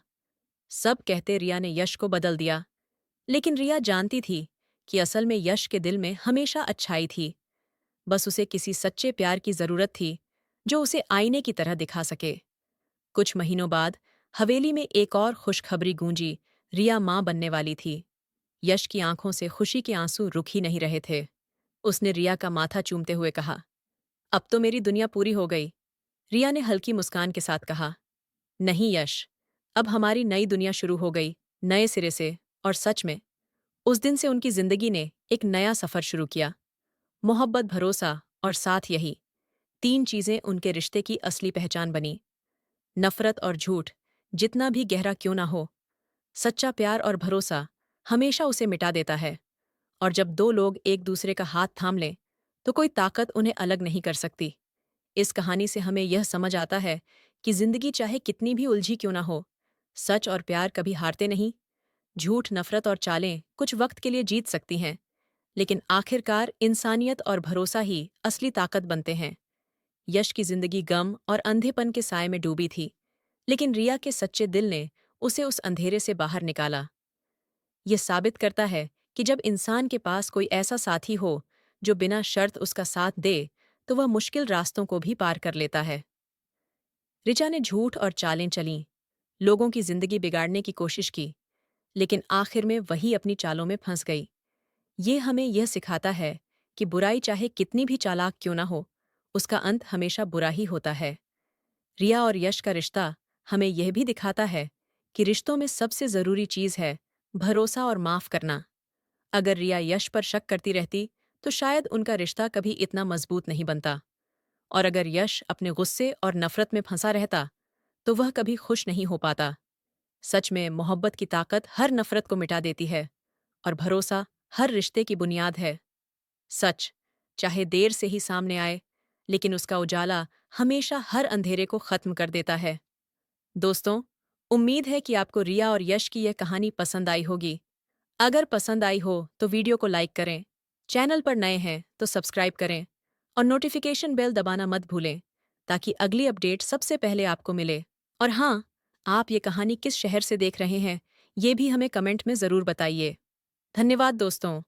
A: सब कहते रिया ने यश को बदल दिया, लेकिन रिया जानती थी कि असल में यश के दिल में हमेशा अच्छाई थी। बस उसे किसी सच्चे प्यार की जरूरत थी, जो उसे आईने की तरह दिखा सके। कुछ महीनों बाद हवेली में एक और खुशखबरी गूंजी। रिया मां बनने वाली थी। यश की आंखों से खुशी के आंसू रुक ही नहीं रहे थे। उसने रिया का माथा चूमते हुए कहा, अब तो मेरी दुनिया पूरी हो गई। रिया ने हल्की मुस्कान के साथ कहा, नहीं यश, अब हमारी नई दुनिया शुरू हो गई, नए सिरे से। और सच में उस दिन से उनकी जिंदगी ने एक नया सफर शुरू किया। मोहब्बत, भरोसा और साथ, यही तीन चीजें उनके रिश्ते की असली पहचान बनी। नफरत और झूठ जितना भी गहरा क्यों ना हो, सच्चा प्यार और भरोसा हमेशा उसे मिटा देता है। और जब दो लोग एक दूसरे का हाथ थाम लें, तो कोई ताकत उन्हें अलग नहीं कर सकती। इस कहानी से हमें यह समझ आता है कि जिंदगी चाहे कितनी भी उलझी क्यों ना हो, सच और प्यार कभी हारते नहीं। झूठ, नफरत और चालें कुछ वक्त के लिए जीत सकती हैं, लेकिन आखिरकार इंसानियत और भरोसा ही असली ताकत बनते हैं। यश की जिंदगी गम और अंधेपन के साए में डूबी थी, लेकिन रिया के सच्चे दिल ने उसे उस अंधेरे से बाहर निकाला। ये साबित करता है कि जब इंसान के पास कोई ऐसा साथी हो जो बिना शर्त उसका साथ दे, तो वह मुश्किल रास्तों को भी पार कर लेता है। ऋचा ने झूठ और चालें चलीं, लोगों की जिंदगी बिगाड़ने की कोशिश की, लेकिन आखिर में वही अपनी चालों में फंस गई। ये हमें यह सिखाता है कि बुराई चाहे कितनी भी चालाक क्यों ना हो, उसका अंत हमेशा बुरा ही होता है। रिया और यश का रिश्ता हमें यह भी दिखाता है कि रिश्तों में सबसे जरूरी चीज है भरोसा और माफ करना। अगर रिया यश पर शक करती रहती, तो शायद उनका रिश्ता कभी इतना मजबूत नहीं बनता। और अगर यश अपने गुस्से और नफरत में फंसा रहता, तो वह कभी खुश नहीं हो पाता। सच में मोहब्बत की ताकत हर नफरत को मिटा देती है, और भरोसा हर रिश्ते की बुनियाद है। सच चाहे देर से ही सामने आए, लेकिन उसका उजाला हमेशा हर अंधेरे को खत्म कर देता है। दोस्तों, उम्मीद है कि आपको रिया और यश की यह कहानी पसंद आई होगी। अगर पसंद आई हो तो वीडियो को लाइक करें, चैनल पर नए हैं तो सब्सक्राइब करें और नोटिफिकेशन बेल दबाना मत भूलें, ताकि अगली अपडेट सबसे पहले आपको मिले। और हाँ, आप ये कहानी किस शहर से देख रहे हैं, ये भी हमें कमेंट में ज़रूर बताइए। धन्यवाद दोस्तों।